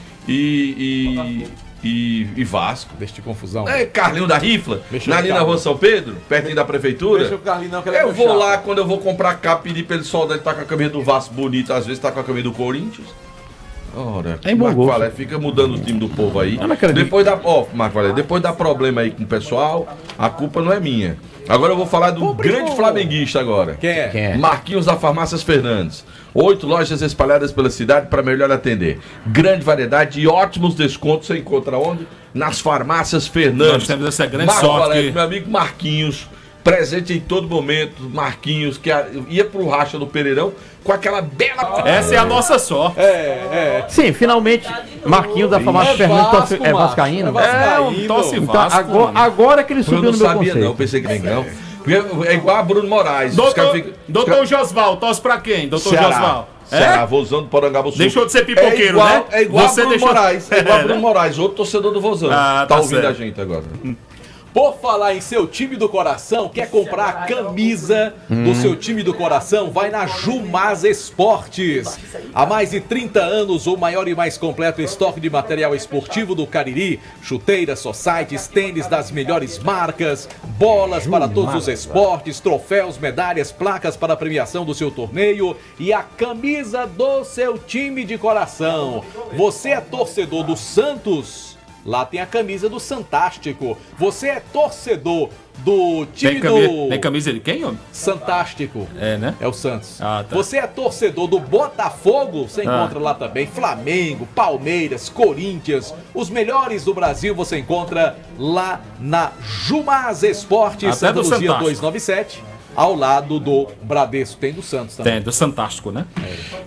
Vasco. Deixa de confusão. É Carlinhos da Rifla, Deixa ali eu na rua São Pedro, pertinho da prefeitura. Deixa o Carlinhos não, que ele é Eu meu vou chato. lá, quando eu vou comprar capa, pedir pra ele soldar, ele tá com a camisa do Vasco bonita, às vezes tá com a camisa do Corinthians. Ora, É em bom Marco gosto. Valério fica mudando o time do povo aí. Eu não acredito. Depois Marco Valério, depois dá problema aí com o pessoal, a culpa não é minha. Agora eu vou falar do grande flamenguista agora. Quem é? Marquinhos da Farmácias Fernandes. 8 lojas espalhadas pela cidade para melhor atender. Grande variedade e ótimos descontos você encontra onde? Nas Farmácias Fernandes. Nós temos essa grande Marco sorte Valério, que- meu amigo Marquinhos, presente em todo momento. Marquinhos, que ia pro racha do Pereirão com aquela bela... Essa é a nossa sorte. Sim, finalmente, Marquinhos da Farmácia Fernandes é vascaíno. Um tosse Então, Vasco. agora que ele Eu subiu não no meu sabia conceito. não, pensei que nem não. Porque é igual a Bruno Moraes. Os caras ficam- Doutor Josval, tosse pra quem? Doutor Ceará. Josval. Ceará, Vozão do Porangaba Sul. Deixou de ser pipoqueiro, igual, né? É igual Você a Bruno deixou- Moraes. É igual a É, Bruno né? Moraes, outro torcedor do Vozão. Ah, tá tá ouvindo certo. a gente agora. Por falar em seu time do coração, quer comprar a camisa do seu time do coração? Vai na Jumaz Esportes. Há mais de 30 anos, o maior e mais completo estoque de material esportivo do Cariri. Chuteiras, societies, tênis das melhores marcas, bolas para todos os esportes, troféus, medalhas, placas para a premiação do seu torneio e a camisa do seu time de coração. Você é torcedor do Santos? Lá tem a camisa do Santástico. Você é torcedor do time Tem camisa de quem, homem? Santástico. É, né? É o Santos. Ah, tá. Você é torcedor do Botafogo? Você Ah. encontra lá também. Flamengo, Palmeiras, Corinthians. Os melhores do Brasil você encontra lá na Jumaz Esportes, Até Santa do Luzia Santástico. 297. Ao lado do Bradesco. Tem do Santos também. Tem, do Santástico, né?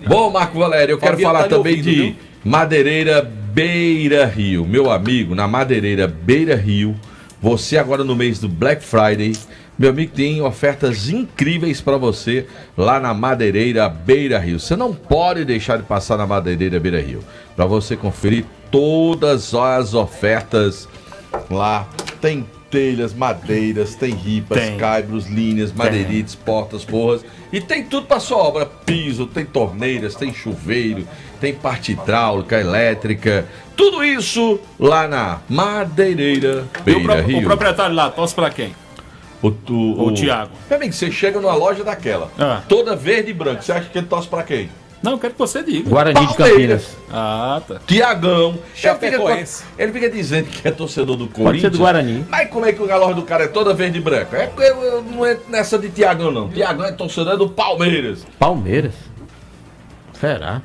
Bom, Marco Valério, eu quero Fabiano falar tá lhe também ouvindo, de viu? Madeireira Beira Rio. Meu amigo, na Madeireira Beira Rio, você agora no mês do Black Friday, meu amigo, tem ofertas incríveis para você lá na Madeireira Beira Rio. Você não pode deixar de passar na Madeireira Beira Rio para você conferir todas as ofertas lá. Tem telhas, madeiras, tem ripas, Tem. caibros, linhas, madeirites, portas, forras. E tem tudo para sua obra. Piso, tem torneiras, tem chuveiro, tem parte hidráulica, elétrica. Tudo isso lá na Madeireira E o, Beira Rio. o proprietário lá, torce pra quem? O Thiago. Meu amigo, você chega numa loja daquela, toda verde e branca. Você acha que ele torce pra quem? Não, eu quero que você diga. Guarani de Palmeiras. Campinas. Ah, tá. Tiagão. Chapecoense. Ele fica dizendo que é torcedor do Corinthians. Pode ser do Guarani. Mas como é que o galão do cara é toda verde e branca? Eu não entro nessa de Tiagão, não. Tiagão é torcedor do Palmeiras. Palmeiras? Será?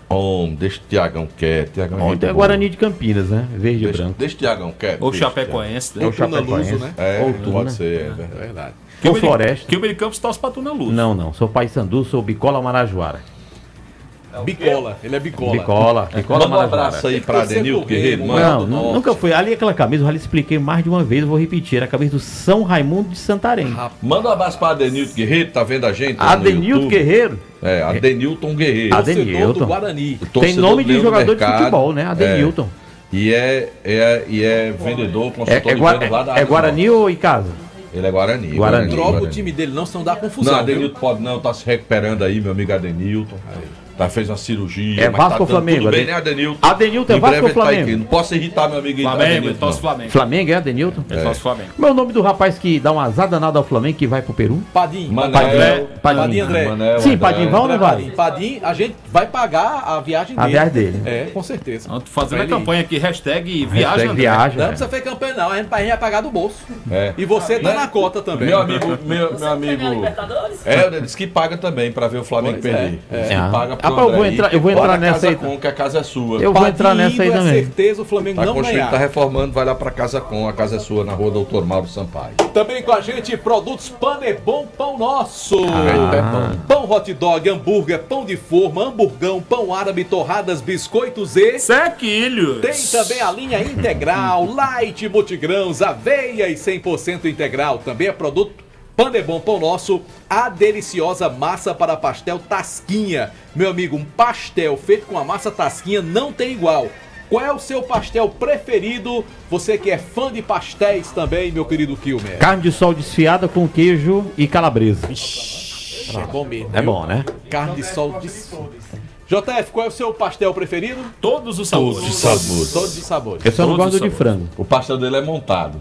Deixa o Tiagão quieto. Tiagão Ontem é Guarani de Campinas, né? Verde e branco. Deixa o Tiagão quieto. Ou deixa o Chapecoense, Tiagão. né? Ou Chapecoense. Luso, né? É, Ou pode Tuna. ser, é verdade. É verdade. Ou Floresta. Que o de Campos torce pra Tuna Luz. Não, sou Paysandu, sou Bicola Marajoara. Bicola. Ele é bicola. Bicola Manda um Marajoara. abraço aí pra Adenilton Guerreiro, Não, mano. nunca foi. Ali aquela camisa, eu já lhe expliquei mais de uma vez, eu vou repetir. Era a camisa do São Raimundo de Santarém. Manda um abraço pra Adenilton Guerreiro, tá vendo a gente? lá no Adenilton YouTube? Guerreiro? É, Adenilton Guerreiro. Torcedor Adenilton. do Guarani. Tem Torcedor nome de Leão do jogador de Mercado. futebol, né? Adenilton. E é vendedor, consultor É de vendas lá da área Guarani do ou Icasa? Norte. Ele é Guarani. Guarani. Troca o time dele, não, senão dá confusão. Não, viu? Adenilton pode não, tá se recuperando aí, meu amigo Adenilton. Tá, fez uma cirurgia. É mas Vasco tá ou dando Flamengo? Tudo bem, né, Adenilton? Adenilton é Em Vasco breve ou ele tá Flamengo? aqui. Não posso irritar, meu amigo Flamengo, ele Adenilton, torce não. Flamengo. Flamengo é Adenilton? Ele torce Flamengo. Meu nome do rapaz que dá uma azada danada ao Flamengo que vai pro Peru? Padim. Manel. Padim André. Manel, Sim, André. Padim, vai ou não vai? Padim, a gente vai pagar a viagem A dele. viagem dele. É, com certeza. Tô fazendo Pra a ele ir. campanha aqui, hashtag viagem, Hashtag André. viagem. Não né? precisa fazer campanha, não. A gente vai pagar do bolso. É. E você tá Né? na cota também. Meu amigo. Ele disse que paga também pra ver o Flamengo Pois é, perder. é. Diz que Ah. paga pro Rapaz, eu vou André entrar- aí. eu vou entrar Lá na nessa Casa aí. Com, que a casa é sua. Eu vou entrar nessa aí é também. certeza o Flamengo Tá não construindo, tá ganhar. reformando, vai lá pra Casa Com, a casa é sua, na rua Doutor Mauro Sampaio. Também com a gente, produtos Panebom Pão Nosso. Ah. Pão hot dog, hambúrguer, pão de forma, hamburgão, pão árabe, torradas, biscoitos e... Sequilhos. Tem também a linha integral, light, multigrãos, aveia e 100% integral. Também é produto Panebom Pão Nosso, a deliciosa massa para pastel Tasquinha. Meu amigo, um pastel feito com a massa Tasquinha não tem igual. qual é o seu pastel preferido? Você que é fã de pastéis também, meu querido Kilmer. Carne de sol desfiada com queijo e calabresa. É bom mesmo. É bom, né? Carne de sol desfiada. JF, qual é o seu pastel preferido? Todos os sabores. Todos os sabores. Todos os sabores. Eu só não gosto de frango. O pastel dele é montado.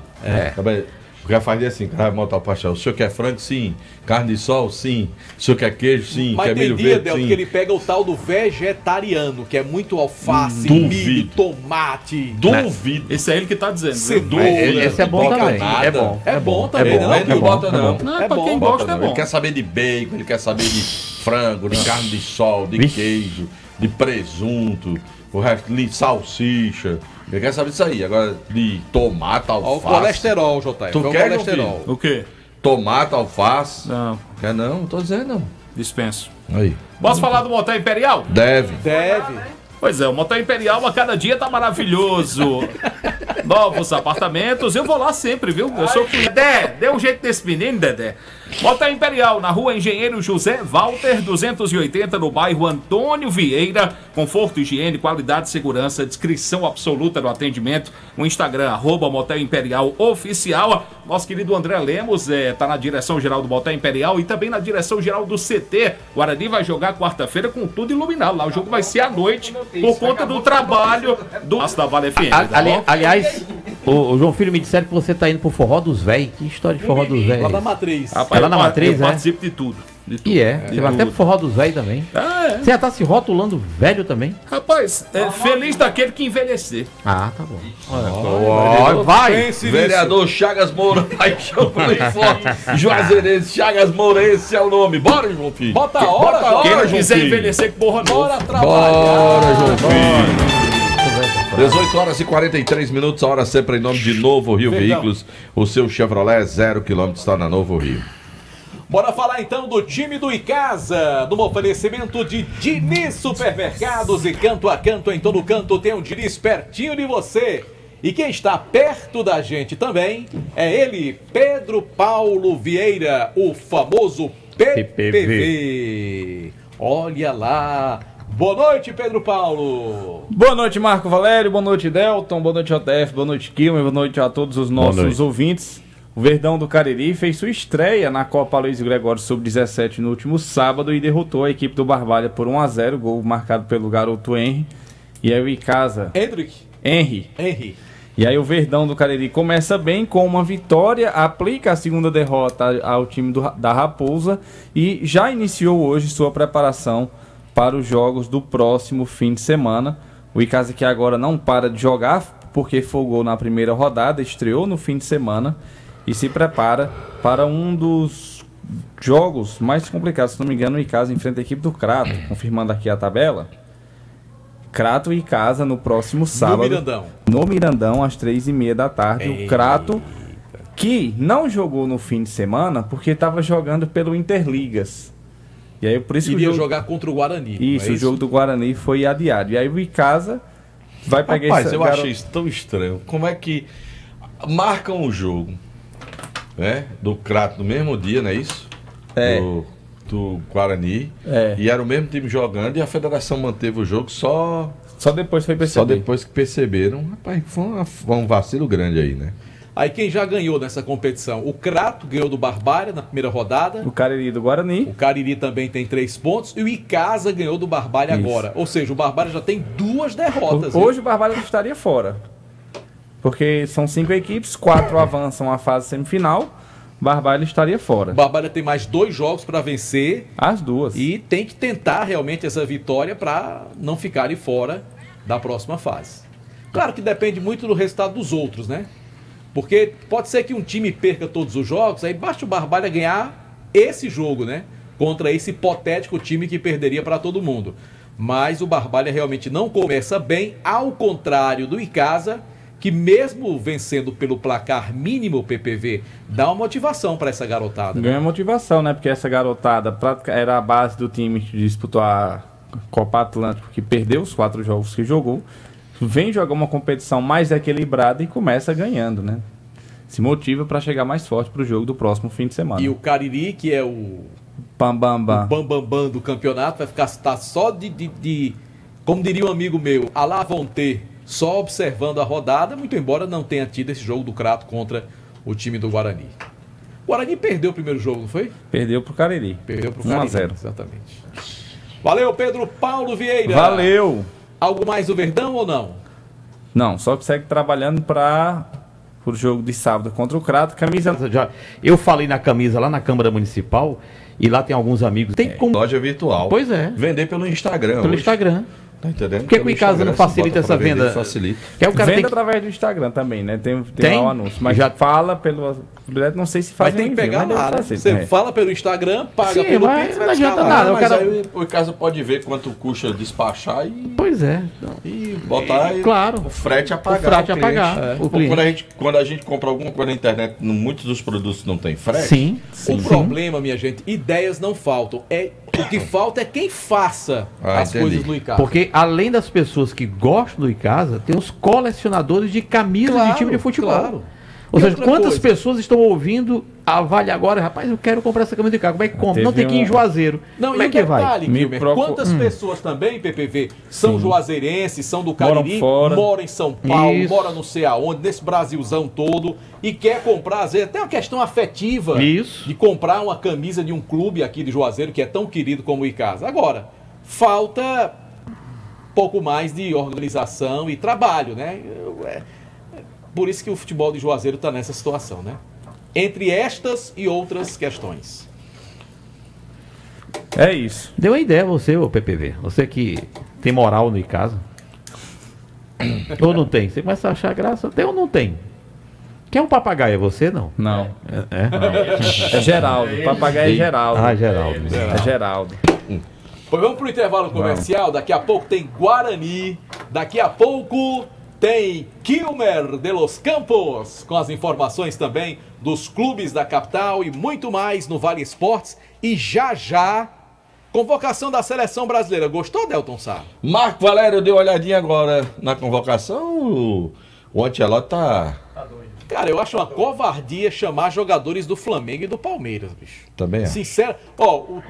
O cara faz assim, o cara vai montar o pastel. O senhor quer frango? Sim. Carne de sol? Sim. O senhor quer queijo? Sim. Mas quer tem milho dia, verde? Del, Sim. que ele pega o tal do vegetariano, que é muito alface, Duvido. milho, tomate. Duvido. Esse é ele que tá dizendo. Cenoura. Esse é bom Bota também. nada. É bom. É bom também, Não, né? ele não bota não. Não, É pra bom, quem Bota gosta é não. bom. Ele quer saber de bacon, ele quer saber de frango, de carne de sol, de queijo, de presunto, o resto de salsicha. Ele quer saber disso aí. Agora, de tomate, Olha o alface. colesterol, JF. Tu Olha o quer, colesterol. O quê? Tomate, alface. Não, Quer não? Não tô dizendo não. dispenso. Aí. Posso falar do Motel Imperial? Deve. Deve. Pois é, o Motel Imperial a cada dia tá maravilhoso. Novos apartamentos, eu vou lá sempre, viu? Eu sou cliente. Dedé, dê um jeito nesse menino, Dedé. Motel Imperial, na rua Engenheiro José Walter, 280, no bairro Antônio Vieira. Conforto, higiene, qualidade, segurança, descrição absoluta do atendimento. O Instagram, @Motel Imperial Oficial. Nosso querido André Lemos tá na direção geral do Motel Imperial e também na direção geral do CT. O Guarani vai jogar quarta-feira com tudo iluminado lá. O jogo vai ser à noite por conta do trabalho do da Vale FM. Tá bom? Aliás, o João Filho me disseram que você tá indo pro Forró dos Véi. Que história de Forró dos Véi? Lá da Matriz. Rapaz, É lá na Matriz, eu né? participo de tudo. De tudo. E é. De Você vai até tudo. pro Forró dos Véi também. É. Você já tá se rotulando velho também? Rapaz, feliz daquele que envelhecer. Ah, tá bom. Olha, vai! Vereador Chagas Moura, paixão pelo esporte. Juazeirense, Chagas Moura, esse é o nome. Bora, João Filho. Bota a hora, Bota a hora, Quem não João quiser Filho. envelhecer com borra Bora novo. trabalhar. Bora, João Filho. 18 horas e 43 minutos, a hora sempre em nome de Novo Rio Verdão. Veículos. O seu Chevrolet 0 km está na Novo Rio. Bora falar então do time do Icasa, no oferecimento de Diniz Supermercados e canto a canto, em todo canto tem um Diniz pertinho de você. E quem está perto da gente também é ele, Pedro Paulo Vieira, o famoso PPV. Olha lá. Boa noite, Pedro Paulo. Boa noite, Marco Valério. Boa noite, Delton. Boa noite, JF. Boa noite, Kilmer. Boa noite a todos os nossos ouvintes. O Verdão do Cariri fez sua estreia na Copa Luiz Gregório Sub-17 no último sábado e derrotou a equipe do Barbalha por 1-0, gol marcado pelo garoto Henry. E aí o Icasa... Henry. E aí o Verdão do Cariri começa bem com uma vitória, aplica a segunda derrota ao time da Raposa e já iniciou hoje sua preparação para os jogos do próximo fim de semana. O Icasa que agora não para de jogar porque folgou na primeira rodada, estreou no fim de semana e se prepara para um dos jogos mais complicados. Se não me engano, o Icasa enfrenta a equipe do Crato, confirmando aqui a tabela. Crato e Icasa no próximo sábado. No Mirandão, às 3h30 da tarde. O Crato, que não jogou no fim de semana porque estava jogando pelo Interligas. E aí, por isso Iria que jogar contra o Guarani. Isso, o jogo do Guarani foi adiado. E aí o Icasa vai pegar Rapaz, esse eu achei isso tão estranho. Como é que marcam o jogo, né? Do Crato no mesmo dia, não é isso? É. Do Guarani. É. E era o mesmo time jogando e a federação manteve o jogo só depois foi perceber. Só depois que perceberam. Rapaz, foi um vacilo grande aí, né? Aí quem já ganhou nessa competição? O Crato ganhou do Barbalha na primeira rodada. O Cariri do Guarani. O Cariri também tem 3 pontos. E o Icasa ganhou do Barbalha agora. Ou seja, o Barbalha já tem 2 derrotas. Hoje o Barbalha estaria fora. Porque são 5 equipes, 4 avançam à fase semifinal. Barbalha estaria fora. O Barbalha tem mais 2 jogos para vencer. As 2. E tem que tentar realmente essa vitória para não ficarem fora da próxima fase. Claro que depende muito do resultado dos outros, né? Porque pode ser que um time perca todos os jogos, aí basta o Barbalha ganhar esse jogo, né? Contra esse hipotético time que perderia para todo mundo. Mas o Barbalha realmente não começa bem, ao contrário do Icasa, que mesmo vencendo pelo placar mínimo, o PPV, dá uma motivação para essa garotada. Ganha motivação, né? Porque essa garotada era a base do time que disputou a Copa Atlântico, que perdeu os 4 jogos que jogou. Vem jogar uma competição mais equilibrada e começa ganhando, né? Se motiva para chegar mais forte para o jogo do próximo fim de semana. E o Cariri, que é o bam do campeonato, vai ficar só de como diria um amigo meu, alá vão ter, só observando a rodada, muito embora não tenha tido esse jogo do Crato contra o time do Guarani. O Guarani perdeu o primeiro jogo, não foi? Perdeu pro Cariri. Perdeu pro Cariri. 1-0. Exatamente. Valeu, Pedro Paulo Vieira. Valeu. Algo mais do Verdão ou não? Não, só que segue trabalhando para o jogo de sábado contra o Crato. Camisa. Eu falei na camisa lá na Câmara Municipal e lá tem alguns amigos. Tem como... Loja virtual. Pois é. Vender pelo Instagram. Pelo Instagram. Tá entendendo? Por que o Icasa não facilita essa venda? Facilita. Que é o cara Venda tem que... através do Instagram também, né? Tem lá o anúncio. Mas já fala pelo... Não sei se faz. Mas tem que pegar lá, né? Você fala pelo Instagram, paga Sim, pelo mas Pix, não adianta nada. Mas aí o Icasa pode ver quanto custa despachar e... Pois é. E botar claro. o frete a pagar. O frete a pagar. O quando a gente compra alguma coisa na internet, muitos dos produtos não tem frete. Sim. O problema, minha gente, ideias não faltam. O que falta é quem faça as coisas no Icasa. Porque além das pessoas que gostam do Icasa, tem os colecionadores de camisas de time de futebol. Claro. Ou seja, quantas pessoas estão ouvindo a Vale agora, rapaz, eu quero comprar essa camisa de Icasa. Como é que compra? Não tem que ir em Juazeiro. Não, como é que vai? Quantas pessoas também, PPV, são juazeirenses, são do Cariri, moram em São Paulo, moram não sei aonde, nesse Brasilzão todo, e quer comprar, às vezes, até uma questão afetiva de comprar uma camisa de um clube aqui de Juazeiro, que é tão querido como o Icasa. Agora, falta pouco mais de organização e trabalho, né? Por isso que o futebol de Juazeiro está nessa situação, né? Entre estas e outras questões. É isso. Deu uma ideia você, ô PPV. Você que tem moral no Icasa. Ou não tem? Você começa a achar graça. Tem ou não tem? Quem é um papagaio? É você, não? Não. É? É Geraldo. O papagaio é Geraldo. Ah, Geraldo. É Geraldo. Pois vamos para o intervalo comercial. Daqui a pouco tem Guarani. Daqui a pouco tem Quilmer de los Campos, com as informações também dos clubes da capital e muito mais no Vale Esportes. E já, convocação da seleção brasileira. Gostou, Delton Sá? Marco Valério deu uma olhadinha agora na convocação. O Ancelotti tá doido. Cara, eu acho uma covardia chamar jogadores do Flamengo e do Palmeiras, bicho. Também é. Sincero.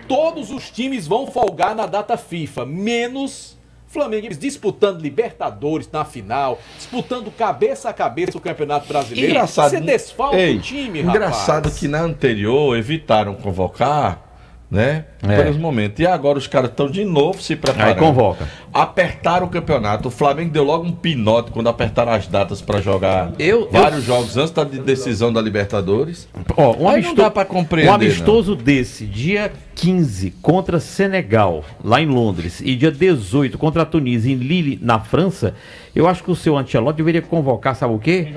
Todos os times vão folgar na data FIFA, menos Flamengo, disputando Libertadores na final, disputando cabeça a cabeça o Campeonato Brasileiro. Engraçado. Você desfalca o time, rapaz. Engraçado que na anterior evitaram convocar, né? Pelos momentos. E agora os caras estão de novo se preparando. Aí convoca. Apertaram o campeonato. O Flamengo deu logo um pinote quando apertaram as datas para jogar vários jogos antes da decisão da Libertadores. Não dá para compreender. Um amistoso desse, dia 15 contra Senegal, lá em Londres, e dia 18 contra a Tunísia, em Lille, na França, eu acho que o seu Ancelotti deveria convocar, sabe o quê?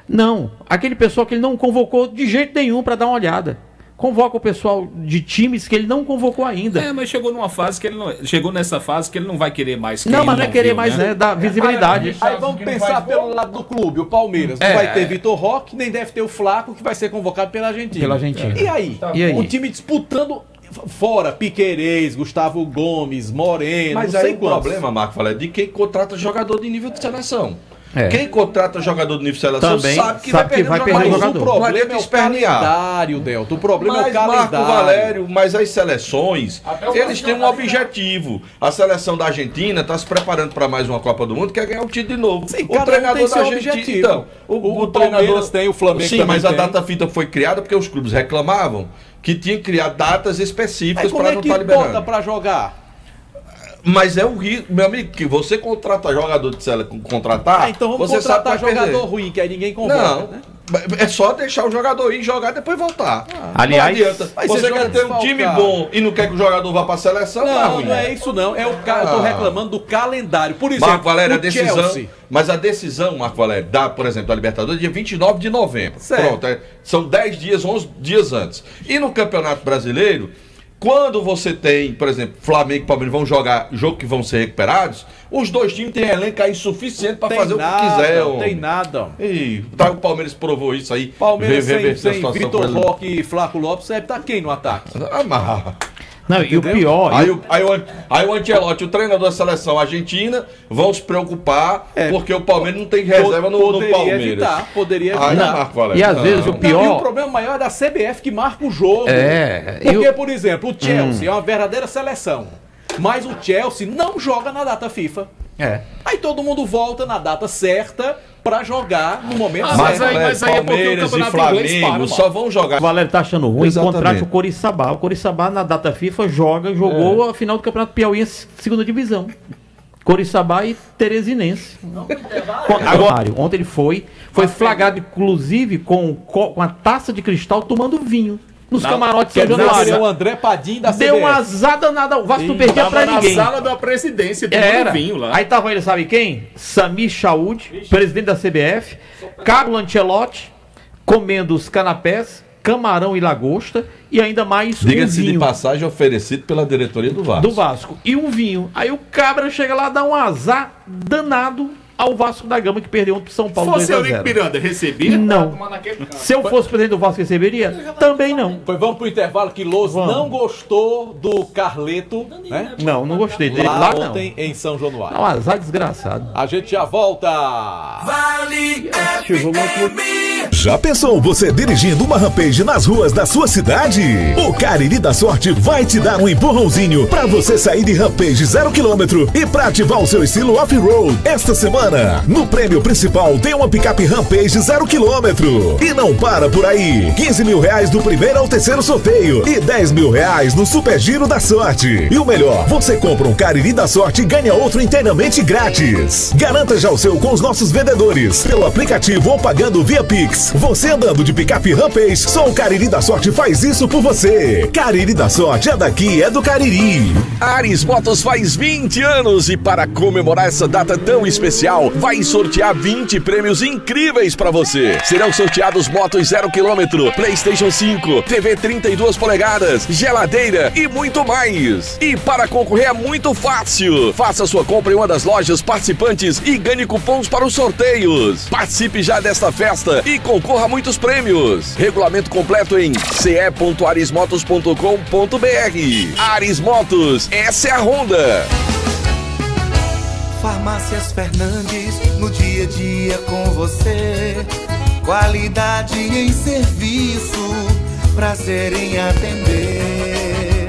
Não, aquele pessoal que ele não convocou de jeito nenhum para dar uma olhada. Convoca o pessoal de times que ele não convocou ainda. Mas chegou numa fase que ele não. Chegou nessa fase que ele não vai querer mais. Não, mas não é querer mais, né? Dar visibilidade. Aí vamos pensar pelo lado do clube. O Palmeiras não vai ter Vitor Roque, nem deve ter o Flaco, que vai ser convocado pela Argentina. E aí? O time disputando fora Piquerez, Gustavo Gomes, Moreno. Mas aí o problema, Marco, fala, é de quem contrata jogador de nível de seleção. Quem contrata jogador de nível de seleção também sabe que vai perder o jogador. O problema é o calendário, Delton. O problema é o calendário. Marco Valério, mas as seleções, eles têm um objetivo. A seleção da Argentina está se preparando para mais uma Copa do Mundo, quer ganhar o título de novo. Sim, o treinador da Argentina. Então, o Palmeiras tem, o Flamengo também mas a data FIFA foi criada porque os clubes reclamavam que tinha que criar datas específicas para não estar liberando. Bota para jogar? Mas é o risco, meu amigo, que você contrata jogador de seleção, então vamos você contratar sabe jogador ruim, que aí ninguém convoca. Não, né? É só deixar o jogador ir jogar e depois voltar. Aliás, não adianta. Você quer ter um time bom e não quer que o jogador vá para a seleção? Não é isso não. Eu tô reclamando do calendário. Por exemplo, Marco Valério, a decisão. Chelsea. Mas a decisão, Marco Valério, por exemplo, da Libertadores, dia 29 de novembro. Certo. Pronto, são 10 dias, 11 dias antes. E no Campeonato Brasileiro, quando você tem, por exemplo, Flamengo e Palmeiras vão jogar jogo que vão ser recuperados, os dois times têm elenco aí suficiente para fazer o que quiser. Não tem nada. E o Palmeiras provou isso aí. Palmeiras sem Vitor Roque e Flaco Lopes, serve tá quem no ataque? Não, e o pior... Aí o Ancelotti, o treinador da seleção argentina, vão se preocupar porque o Palmeiras não tem reserva no Palmeiras. Poderia evitar. E às vezes o pior... E o problema maior é da CBF que marca o jogo. Porque, por exemplo, o Chelsea é uma verdadeira seleção. Mas o Chelsea não joga na data FIFA. Aí todo mundo volta na data certa pra jogar no momento certo. Mas aí é porque o Palmeiras e Flamengo só vão jogar. O Valério tá achando ruim, Exatamente. contrate o Coriçaba. O Coriçaba na data FIFA jogou a final do Campeonato Piauí, segunda divisão. Coriçaba e Teresinense. Agora, ontem ele foi flagrado, inclusive, com a taça de cristal tomando vinho. Nos camarotes de São Januário. O André Padim da CBF. Deu uma azada nada. O Vasco não perdia pra ninguém. Na sala da presidência, tomando vinho lá. Aí tava ele, sabe quem? Samir Chaud, presidente da CBF. Carlo Ancelotti, comendo os canapés, camarão e lagosta. E ainda mais Diga-se vinho. de passagem oferecido pela diretoria do Vasco. Do Vasco. E um vinho. Aí o cabra chega lá, dá um azar danado ao Vasco da Gama, que perdeu ontem pro São Paulo 2-0. Fosse Eurico Miranda, recebia? Não. Se eu fosse presidente do Vasco, receberia? Também não. Pois vamos pro intervalo, que Loso não gostou do Carleto, né? Não gostei dele. Lá Lá ontem em São Januário. Dá um azar desgraçado. A gente já volta. Vale Já pensou você dirigindo uma Rampage nas ruas da sua cidade? O Cariri da Sorte vai te dar um empurrãozinho pra você sair de Rampage 0 km e pra ativar o seu estilo off-road. Esta semana, no prêmio principal tem uma picape Rampage 0 km. E não para por aí. 15 mil reais do primeiro ao terceiro sorteio e 10 mil reais no Super Giro da Sorte. E o melhor, você compra um Cariri da Sorte e ganha outro inteiramente grátis. Garanta já o seu com os nossos vendedores, pelo aplicativo ou pagando via Pix. Você andando de picape Rampage, só o Cariri da Sorte faz isso por você. Cariri da Sorte é daqui, é do Cariri. Ares Motos faz 20 anos e para comemorar essa data tão especial, vai sortear 20 prêmios incríveis para você. Serão sorteados motos 0 km, PlayStation 5, TV 32 polegadas, geladeira e muito mais. E para concorrer é muito fácil. Faça sua compra em uma das lojas participantes e ganhe cupons para os sorteios. Participe já desta festa e concorra a muitos prêmios. Regulamento completo em ce.arismotos.com.br. Ares Motos, essa é a Honda. Farmácias Fernandes, no dia a dia com você. Qualidade em serviço, prazer em atender.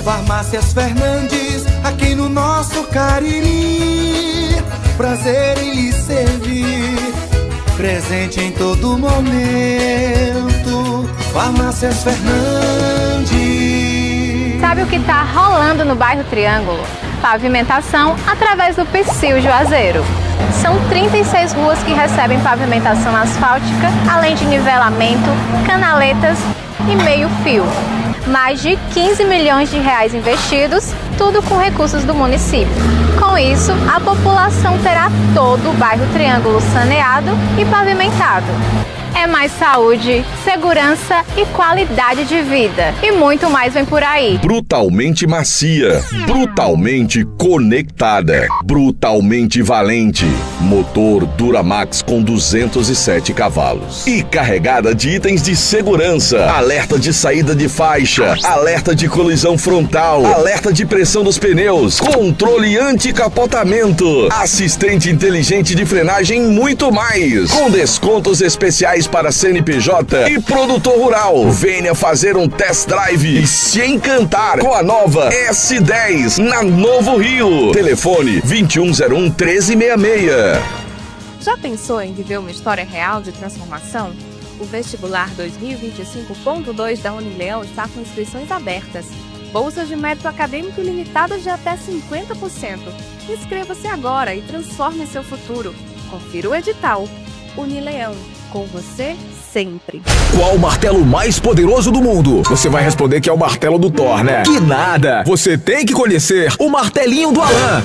Farmácias Fernandes, aqui no nosso Cariri. Prazer em lhe servir, presente em todo momento. Farmácias Fernandes. Sabe o que tá rolando no bairro Triângulo? Pavimentação através do Psyu Juazeiro. São 36 ruas que recebem pavimentação asfáltica, além de nivelamento, canaletas e meio-fio. Mais de 15 milhões de reais investidos, tudo com recursos do município. Com isso, a população terá todo o bairro Triângulo saneado e pavimentado. É mais saúde, segurança e qualidade de vida. E muito mais vem por aí. Brutalmente macia, brutalmente conectada, brutalmente valente. Motor Duramax com 207 cavalos. E carregada de itens de segurança. Alerta de saída de faixa, alerta de colisão frontal, alerta de pressão dos pneus, controle anti-capotamento, assistente inteligente de frenagem e muito mais. Com descontos especiais para CNPJ e produtor rural. Venha fazer um test drive e se encantar com a nova S10 na Novo Rio. Telefone 2101-1366. Já pensou em viver uma história real de transformação? O vestibular 2025.2 da Unileão está com inscrições abertas. Bolsas de mérito acadêmico ilimitadas de até 50%. Inscreva-se agora e transforme seu futuro. Confira o edital. Unileão, com você sempre. Qual o martelo mais poderoso do mundo? Você vai responder que é o martelo do Thor, né? Que nada! Você tem que conhecer o martelinho do Alan.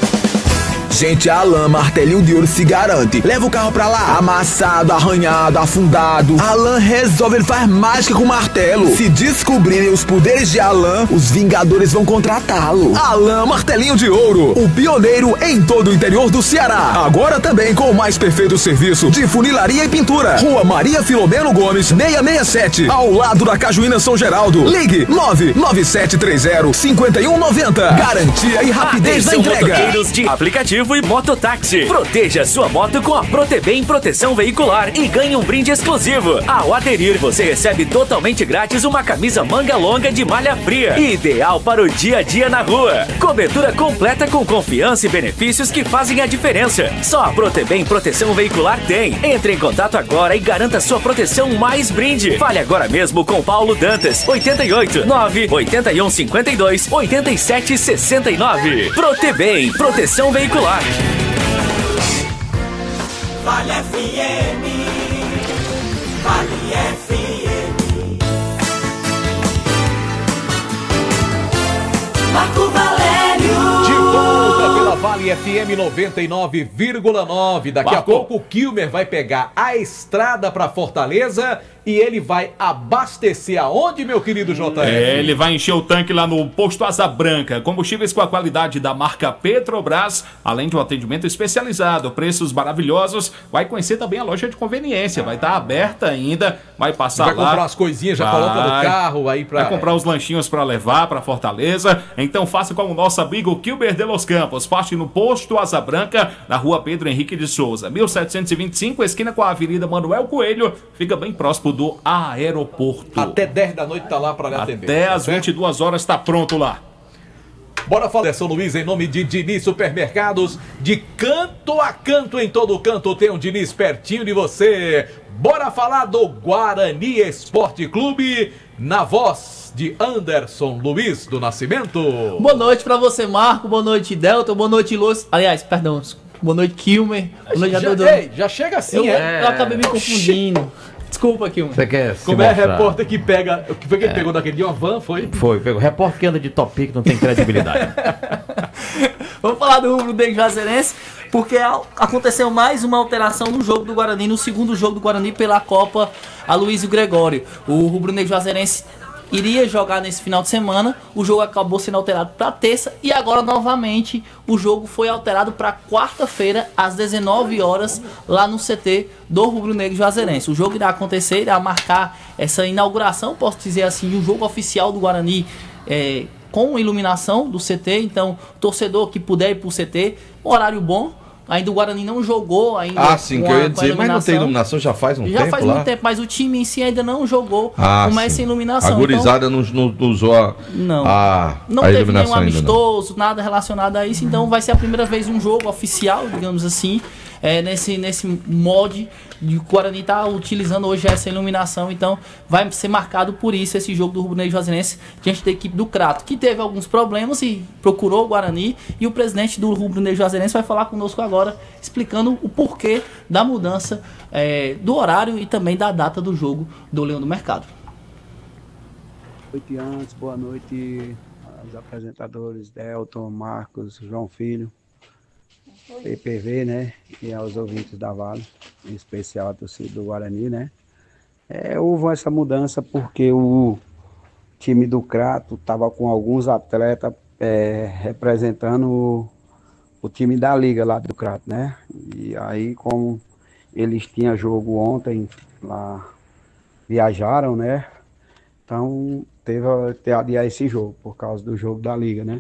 Gente, a Alan Martelinho de Ouro se garante. Leva o carro pra lá, amassado, arranhado, afundado. Alan resolve, ele faz mágica com o martelo. Se descobrirem os poderes de Alan, os Vingadores vão contratá-lo. Alan Martelinho de Ouro, o pioneiro em todo o interior do Ceará. Agora também com o mais perfeito serviço de funilaria e pintura. Rua Maria Filomeno Gomes, 667, ao lado da Cajuína São Geraldo. Ligue 99730-5190. Garantia e rapidez da Atenção, entrega. motoqueiros de aplicativo aplicativo e mototáxi. Proteja sua moto com a Protebem Proteção Veicular e ganhe um brinde exclusivo. Ao aderir, você recebe totalmente grátis uma camisa manga longa de malha fria, ideal para o dia a dia na rua. Cobertura completa com confiança e benefícios que fazem a diferença. Só a Protebem Proteção Veicular tem. Entre em contato agora e garanta sua proteção mais brinde. Fale agora mesmo com Paulo Dantas, 88 9 81 52 87 69. Protebem Proteção Veicular. Vale FM, Vale FM. Marco Valério. De volta pela Vale FM 99,9. Daqui a pouco o Kilmer vai pegar a estrada para Fortaleza e ele vai abastecer aonde, meu querido JF? Ele vai encher o tanque lá no Posto Asa Branca. Combustíveis com a qualidade da marca Petrobras, além de um atendimento especializado, preços maravilhosos. Vai conhecer também a loja de conveniência. Vai estar aberta ainda, vai passar lá. Vai comprar as coisinhas, já coloca no carro aí pra... Vai comprar os lanchinhos para levar para Fortaleza. Então faça como o nosso amigo Kilber de Los Campos. Passe no Posto Asa Branca, na rua Pedro Henrique de Souza, 1725, esquina com a Avenida Manuel Coelho. Fica bem próximo do aeroporto. Até 10 da noite tá lá para lhe atender. Até às 22 horas está pronto lá. Bora falar, São Luís, em nome de Diniz Supermercados, de canto a canto, em todo canto tem um Diniz pertinho de você. Bora falar do Guarani Esporte Clube, na voz de Anderson Luiz do Nascimento. Boa noite pra você, Marco, boa noite, Delton, boa noite, Luz. Aliás, perdão, boa noite, Kilmer. Boa noite, já chega assim, eu acabei me confundindo. Desculpa, Kilmer. Você quer Como é repórter que pega... O que foi que ele pegou daquele dia? Uma van, foi? Foi, pegou. Repórter que anda de top não tem credibilidade. Vamos falar do Rubro Negro Juazeirense, porque aconteceu mais uma alteração no jogo do Guarani, no segundo jogo do Guarani pela Copa Aloysio Gregório. O Rubro Negro Juazeirense iria jogar nesse final de semana, o jogo acabou sendo alterado para terça e agora novamente o jogo foi alterado para quarta-feira às 19 horas lá no CT do Rubro Negro Juazeirense. O jogo irá acontecer, irá marcar essa inauguração, posso dizer assim, de um jogo oficial do Guarani com iluminação do CT, então torcedor que puder ir para o CT, horário bom. Ainda o Guarani não jogou ainda. Ah, sim, que eu ia dizer, mas não tem iluminação já faz um tempo lá? Já faz muito tempo, mas o time em si ainda não jogou com essa iluminação. A gurizada então, não usou a não teve nenhum amistoso, nada relacionado a isso, então vai ser a primeira vez um jogo oficial, digamos assim, nesse mod de Guarani tá utilizando hoje essa iluminação, então vai ser marcado por isso esse jogo do Rubro Negro Juazeirense diante da equipe do Crato, que teve alguns problemas e procurou o Guarani, e o presidente do Rubro Negro Juazeirense vai falar conosco agora, explicando o porquê da mudança do horário e também da data do jogo do Leão do Mercado. Boa noite aos apresentadores Delton, Marcos, João Filho, PPV, né, e aos ouvintes da Vale, em especial a torcida do Guarani, né. Houve essa mudança porque o time do Crato estava com alguns atletas representando o time da liga lá do Crato, né. E aí, como eles tinham jogo ontem, lá viajaram, né, então teve que adiar esse jogo, por causa do jogo da liga, né.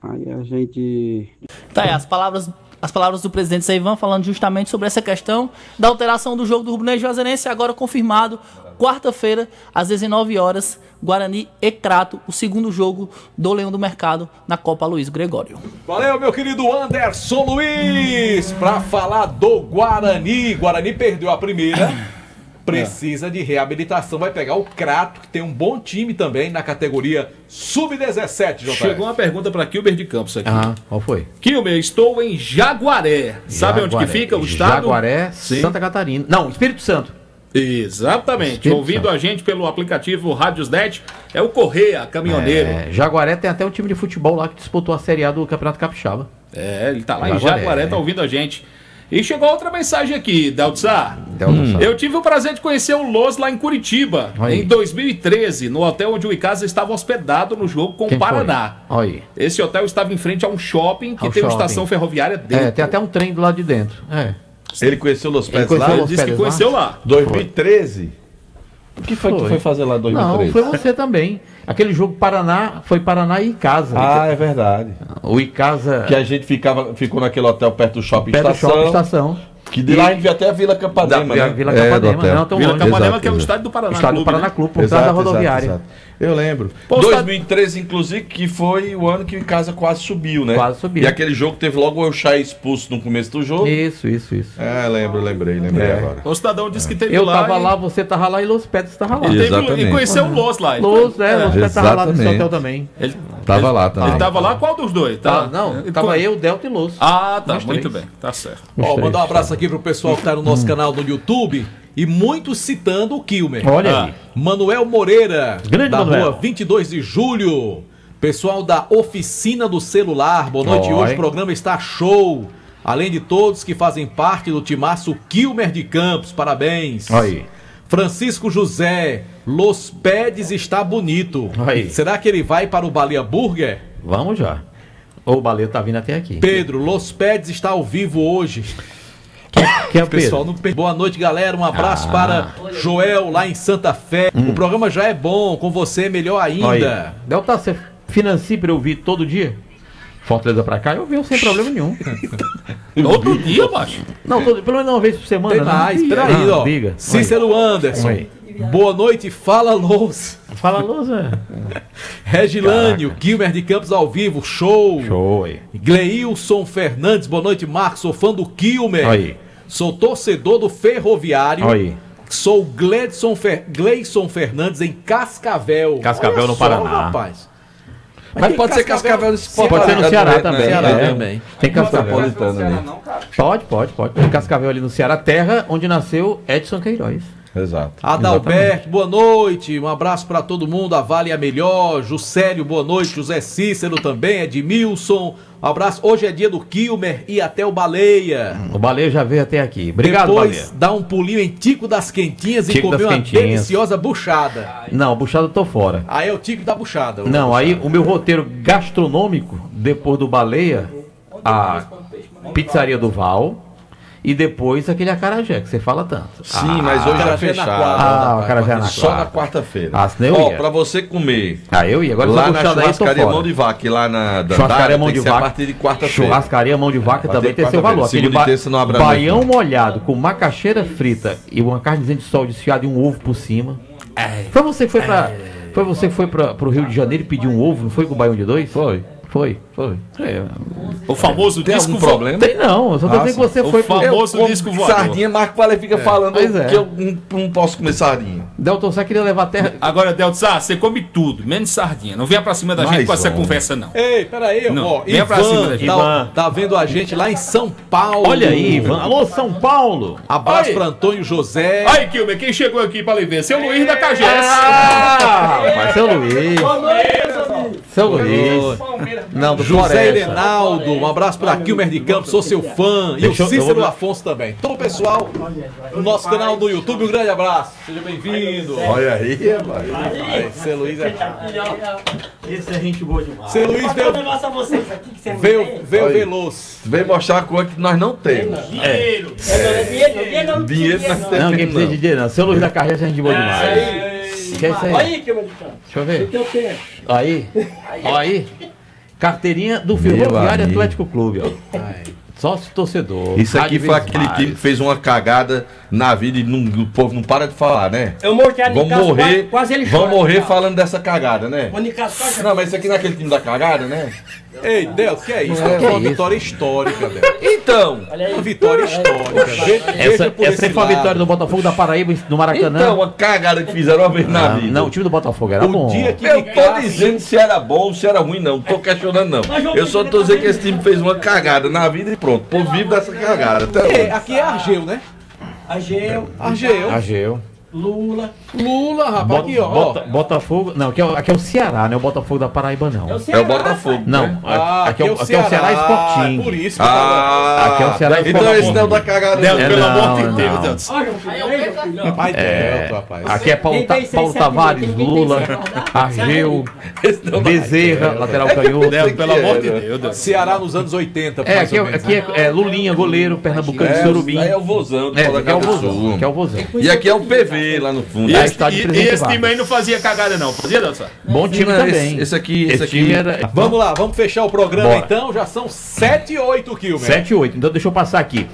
Aí a gente... Tá aí, as palavras do presidente Seivan falando justamente sobre essa questão da alteração do jogo do Rubro Negro Juazeirense, agora confirmado, quarta-feira, às 19 horas, Guarani e Crato, o segundo jogo do Leão do Mercado na Copa Aloysio Gregório. Valeu, meu querido Anderson Luiz, pra falar do Guarani. Guarani perdeu a primeira. Precisa de reabilitação, vai pegar o Crato, que tem um bom time também na categoria Sub-17, JF. Chegou uma pergunta para Kilber de Campos aqui. Qual foi? Kilber, estou em Jaguaré. Sabe onde que fica o estado? Jaguaré, sim. Santa Catarina. Não, Espírito Santo. Exatamente. Espírito Ouvindo Santo. a gente pelo aplicativo Rádiosnet, é o Correia, caminhoneiro. Jaguaré tem até um time de futebol lá que disputou a Série A do Campeonato Capixaba. Ele tá lá em Jaguaré, tá ouvindo a gente. E chegou outra mensagem aqui, Deltsar. Eu tive o prazer de conhecer o Los lá em Curitiba, em 2013, no hotel onde o Icasa estava hospedado no jogo com o Paraná. Esse hotel estava em frente a um shopping que tem uma estação ferroviária dentro. Tem até um trem do lado de dentro. Ele conheceu o Los Pés lá? Ele disse que conheceu lá. 2013? O que foi que foi fazer lá em 2013? Não, foi você também. Aquele jogo Paraná, foi Paraná e Icasa. Ah, é verdade. O Icasa... Que a gente ficou naquele hotel perto do Shopping Estação. Que de lá a gente viu até a Vila Capadema, né? Vila Capadema, não tão Vila longe. Capadema, que é o estádio do Paraná Clube. Estádio do Paraná Clube, por trás da rodoviária. Exato. Eu lembro. Pô, 2013, inclusive, que foi o ano que o Icasa quase subiu, né? Quase subiu. E aquele jogo teve logo o Elchay expulso no começo do jogo. Isso. Lembrei agora. O cidadão disse que teve eu lá. Eu tava lá, você tava lá e Los Pets tava lá. Exatamente. E conheceu o Los lá. Los Pets tava lá nesse hotel também. Ele tava lá também. Ele tava lá, qual dos dois? Tava eu, Delta e Los. Ah, tá, muito bem, tá certo. Mandar um abraço aqui pro pessoal que tá no nosso canal no YouTube. E muitos citando o Kilmer. Olha aí. Manuel Moreira, grande da Manuel. rua 22 de julho. Pessoal da Oficina do Celular. Boa noite. Hoje o programa está show. Além de todos que fazem parte do timaço Kilmer de Campos. Parabéns. Aí. Francisco José, Los Peds está bonito. Aí. Será que ele vai para o Baleia Burger? Vamos já. O Baleia tá vindo até aqui. Pedro, Los Peds está ao vivo hoje. Que é o pessoal, boa noite, galera. Um abraço para Joel lá em Santa Fé. O programa já é bom, com você melhor ainda. Delta, você financia para eu vir todo dia? Fortaleza pra cá, eu venho sem problema nenhum. Todo dia, baixo? Não, pelo menos uma vez por semana. Tem mais, peraí, ó. Diga. Cícero Anderson. Boa noite, fala Lous. Fala Lous, Regilânio, Kilmer de Campos ao vivo, show. Show aí. Gleilson Fernandes, boa noite, Marcos. Sou fã do Kilmer. Aí. Sou torcedor do Ferroviário. Aí. Sou Gleison Fernandes em Cascavel. Cascavel no Paraná. Rapaz. Mas pode ser Cascavel nesse Pode ser no Ceará também. Também. Tem Cascavel ali. Pode. Tem Cascavel ali no Ceará, terra onde nasceu Edson Queiroz. Exato. Adalberto, boa noite. Um abraço para todo mundo. A Vale é a melhor. Juscelio, boa noite. José Cícero também. Edmilson. Um abraço. Hoje é dia do Kilmer e até o Baleia. O Baleia já veio até aqui. Obrigado, Depois, Baleia. dá um pulinho em Tico das Quentinhas e comer uma deliciosa buchada. Não, buchada eu tô fora. Aí é o Tico da buchada. Não, aí o meu roteiro gastronômico, depois do Baleia, a Pizzaria do Val. E depois aquele acarajé que você fala tanto. Sim, mas hoje já fechado. O acarajé na só na quarta-feira. Ó, pra você comer. Eu ia. Agora lá na churrascaria Mão de Vaca e lá na churrascaria Mão de Vaca. A partir de quarta-feira. Churrascaria Mão de Vaca também tem seu valor. Aquele baião molhado com macaxeira frita e uma carnezinha de sol desfiada e um ovo por cima. Foi você que foi pro Rio de Janeiro e pediu um ovo, não foi com o baião de dois? Foi. O famoso tem disco algum problema? Tem não, eu só tô dizendo que você foi pro famoso disco voador. Sardinha, Marco Vale fica falando que eu não posso comer sardinha. Delton, você queria levar a terra. Agora, Delton, você come tudo, menos sardinha. Não venha pra cima da gente com essa conversa, não. Ei, peraí, ó. Venha pra cima da gente. Tá vendo a gente lá em São Paulo. Olha aí, Ivan. Alô, São Paulo. Abraço pra Antônio José. Aí, Kilmer, quem chegou aqui pra lhe ver? Seu Luiz da Cagés. Rapaz, seu Luiz. Seu Luiz. Não, do José Herenaldo, um abraço para Kilmer de Campos, sou seu fã. E o Cícero Afonso também. Todo o pessoal do nosso canal do YouTube, um grande abraço. Seja bem-vindo. Olha aí, Seu Luiz é. Esse é gente boa demais. Seu Luiz veio veloz. Veio mostrar a coisa que nós não temos. Dinheiro nós temos. Não, quem precisa de dinheiro não. Seu Luiz da Carreira é gente boa demais. Que é isso aí? Aí, Kilmer de Campos. Deixa eu ver. Aí. Carteirinha do Ferroviário Atlético Clube, ó. Sócio torcedor. Isso aqui foi aquele time que fez uma cagada na vida e o povo não para de falar, né? Vão morrer falando dessa cagada, né? Não, mas isso aqui não é aquele time da cagada, né? Ei, Deus, que é isso? É uma vitória histórica, Deus. Então, uma vitória histórica. Essa foi a vitória do Botafogo da Paraíba no Maracanã. Então, uma cagada que fizeram uma vez na vida. Não, o time do Botafogo era bom. Eu tô dizendo se era bom ou se era ruim, não. Não tô questionando, não. Eu só tô dizendo que esse time fez uma cagada na vida e pronto. O povo vive dessa cagada. Aqui é Argeu, né? Argeu. Lula, rapaz, aqui, ó. Botafogo. Não, aqui é o Ceará, não é o Botafogo da Paraíba, não. É o Botafogo. Não, aqui é o Ceará Sporting. Por isso. Aqui é o Ceará Sporting. Então esse não é o da cagada. Pelo amor de Deus. Pai Delto, rapaz. Aqui é Paulo Tavares, Lula, Argeu, Bezerra, lateral canhoto. Pelo amor de Deus. Ceará nos anos 80. Aqui é Lulinha, goleiro, pernambucano de Surubim. Aí é o Vozão. Aqui é o Vozão. E aqui é o PV lá no fundo. E esse time aí não fazia cagada não, fazia, Delson? Bom time também. Esse aqui era... Vamos lá, vamos fechar o programa então. Já são 7 e 8, Kilmer. 7 e 8, então deixa eu passar aqui.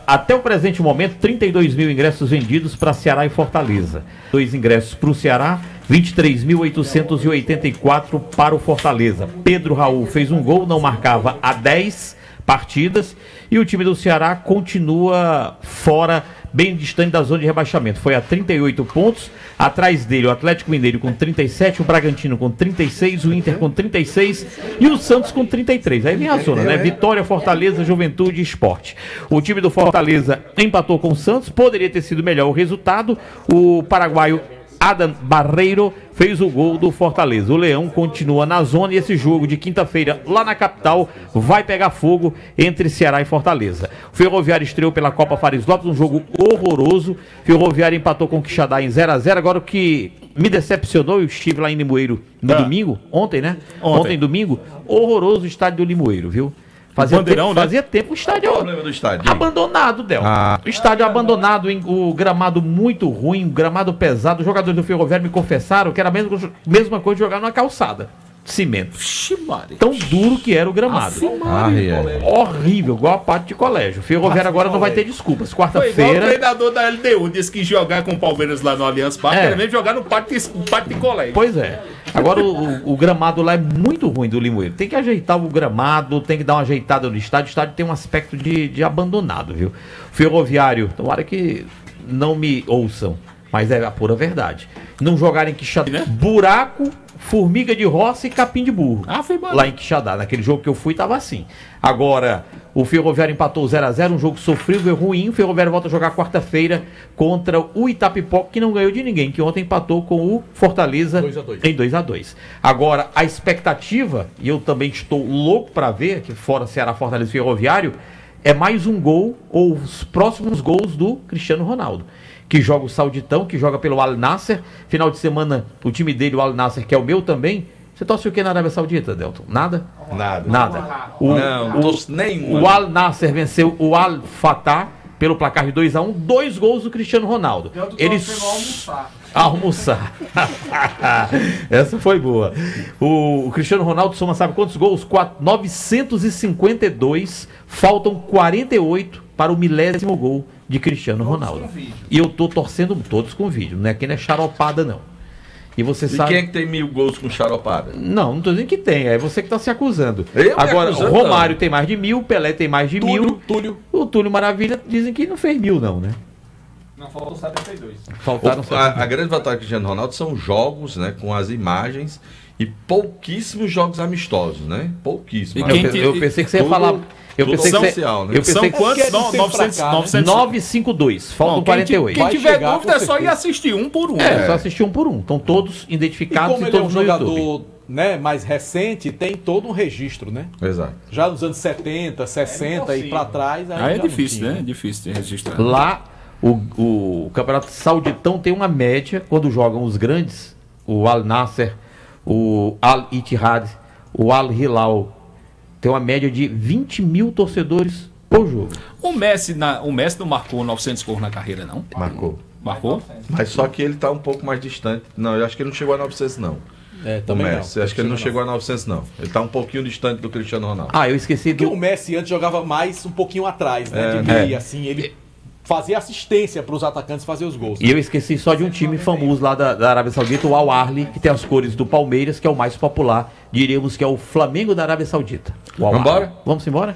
Até o presente momento, 32 mil ingressos vendidos para Ceará e Fortaleza. 2 ingressos para o Ceará, 23.884 para o Fortaleza. Pedro Raul fez um gol, não marcava há 10 partidas. E o time do Ceará continua fora, bem distante da zona de rebaixamento. Foi a 38 pontos. Atrás dele o Atlético Mineiro com 37, o Bragantino com 36, o Inter com 36 e o Santos com 33. Aí vem a zona, né? Vitória, Fortaleza, Juventude e Sport. O time do Fortaleza empatou com o Santos, poderia ter sido melhor o resultado. O paraguaio Adam Barreiro fez o gol do Fortaleza. O Leão continua na zona e esse jogo de quinta-feira lá na capital vai pegar fogo entre Ceará e Fortaleza. O Ferroviário estreou pela Copa Fares Lopes, um jogo horroroso. O Ferroviário empatou com o Quixadá em 0-0. Agora o que me decepcionou, eu estive lá em Limoeiro no domingo, ontem, né? Ontem domingo, horroroso o estádio do Limoeiro, viu? Fazia tempo o estádio, do estádio abandonado, Del. O estádio abandonado, o gramado muito ruim, o gramado pesado. Os jogadores do Ferroviário me confessaram que era a mesma coisa de jogar numa calçada. Cimento. Tão duro que era o gramado. Horrível, igual a parte de colégio. O Ferroviário agora não vai ter desculpas. Quarta-feira. O treinador da LDU disse que jogar com o Palmeiras lá no Allianz Parque era mesmo jogar no parque de colégio. Pois é. Agora o gramado lá é muito ruim do Limoeiro. Tem que ajeitar o gramado, tem que dar uma ajeitada no estádio. O estádio tem um aspecto de abandonado, viu? Ferroviário, tomara que não me ouçam, mas é a pura verdade. Não jogarem Quixadá, buraco, formiga de roça e capim de burro. Lá em Quixadá, naquele jogo que eu fui, tava assim. Agora, o Ferroviário empatou 0-0, um jogo sofrível, ruim. O Ferroviário volta a jogar quarta-feira contra o Itapipoca, que não ganhou de ninguém, que ontem empatou com o Fortaleza em 2-2. Agora, a expectativa, e eu também estou louco para ver, que fora Ceará, Fortaleza e Ferroviário, é mais um gol, ou os próximos gols do Cristiano Ronaldo, que joga o Sauditão, que joga pelo Al Nassr. Final de semana, o time dele, o Al Nassr, que é o meu também. Você torce o que na Arábia Saudita, Delton? Nada? Nada. Não torço nenhum. O Al Nassr venceu o Al Fatah pelo placar de 2-1, 2 gols do Cristiano Ronaldo. Eles almoçar. Essa foi boa. O Cristiano Ronaldo soma, sabe quantos gols? 952. Faltam 48 para o 1000º gol de Cristiano Ronaldo. E eu tô torcendo todos com vídeo, não é que não é charopada não. E você sabe. Quem é que tem 1000 gols com charopada? Não tô dizendo que tem, é você que tá se acusando. Agora, o Romário tem mais de 1000, Pelé tem mais de 1000. O Túlio Maravilha dizem que não fez 1000 não, né? Não, faltou 72. Faltaram 72. A grande vantagem do Cristiano Ronaldo são jogos, né, com as imagens e pouquíssimos jogos amistosos, né? Pouquíssimos. Eu pensei que você ia falar. Eu pensei que você, né? São quantos? 952. Faltam 48. Quem tiver dúvida é só ir assistir um por um. Só assistir um por um. Estão todos identificados e como ele é um jogador, né, mais recente, tem todo um registro, né? Exato. Já nos anos 70, 60 e pra trás. Aí é difícil, né? É difícil de registrar. Lá, o Campeonato Sauditão tem uma média, quando jogam os grandes, o Al Nassr, o Al Ittihad, o Al Hilal, tem uma média de 20 mil torcedores por jogo. O Messi não marcou 900 gols na carreira, não? Marcou? Mas só que ele está um pouco mais distante. Não, eu acho que ele não chegou a 900, não. Também o Messi. Acho que ele não chegou a 900, não. Ele está um pouquinho distante do Cristiano Ronaldo. Eu esqueci Porque o Messi antes jogava mais um pouquinho atrás, né? De meia, assim. Ele fazia assistência para os atacantes fazer os gols. E eu esqueci só de um time famoso lá da Arábia Saudita, o Al Ahly, que tem as cores do Palmeiras, que é o mais popular. Diríamos que é o Flamengo da Arábia Saudita. Vamos embora? Vamos embora?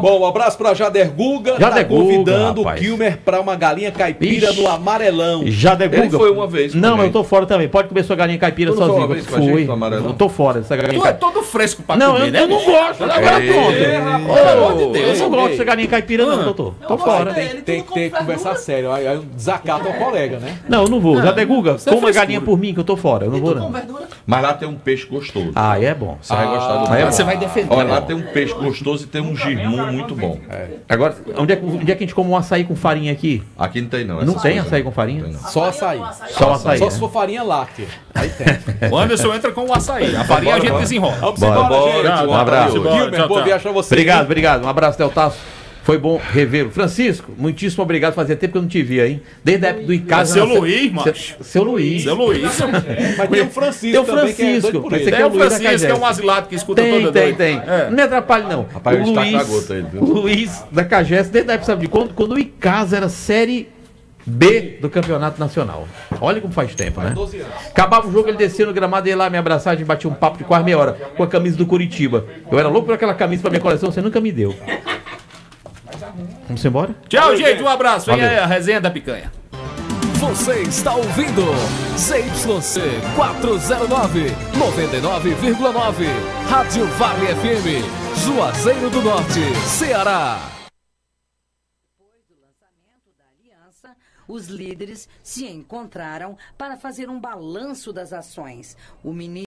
Bom, um abraço para Jader Guga. Convidando o Kilmer para uma galinha caipira no Amarelão. Jader Guga. Ele foi uma vez. Não, eu tô fora também. Pode comer sua galinha caipira sozinho. Eu tô fora dessa galinha caipira. Tu é todo fresco pra comer, né? Eu não gosto. Agora pronto. Pelo amor de Deus. Eu não gosto dessa galinha caipira, não, doutor. Tô fora. Tem que conversar sério. Aí desacata o colega, né? Não, eu não vou. Jader Guga, coma galinha por mim, que eu tô fora. Eu não vou, não. Mas lá tem um peixe gostoso. É bom. Você vai gostar do Você vai defender. Olha, lá tem um peixe gostoso e tem um girum muito bom. Agora, onde é que a gente come um açaí com farinha aqui? Aqui não tem não. Não tem açaí com farinha? Não. Só açaí. Só açaí. Só se for farinha láctea. Aí tem. O Anderson entra com o açaí. A farinha a gente desenrola. Um abraço. Boa viagem pra você. Obrigado. Um abraço, Deltaço. Foi bom revê-lo. Francisco, muitíssimo obrigado. Fazia tempo que eu não te via, hein? Desde a época do Icasa. Seu Luiz, macho. Seu Luiz. Mas tem o Francisco. Tem o Francisco. Tem o Francisco, que é um asilado que escuta toda noite. Tem. Não me atrapalhe, não. Rapaz, o Luiz da Cagés, desde a época, sabe de quando o Icasa era Série B do Campeonato Nacional. Olha como faz tempo, né? 12 anos. Acabava o jogo, ele descia no gramado, ia lá me abraçar, a gente batia um papo de quase meia hora com a camisa do Curitiba. Eu era louco por aquela camisa pra minha coleção, você nunca me deu. Vamos embora? Tchau, gente. Um abraço. Vem aí a resenha da picanha. Você está ouvindo ZYC 409, 99,9. Rádio Vale FM, Juazeiro do Norte, Ceará. Depois do lançamento da aliança, os líderes se encontraram para fazer um balanço das ações. O ministro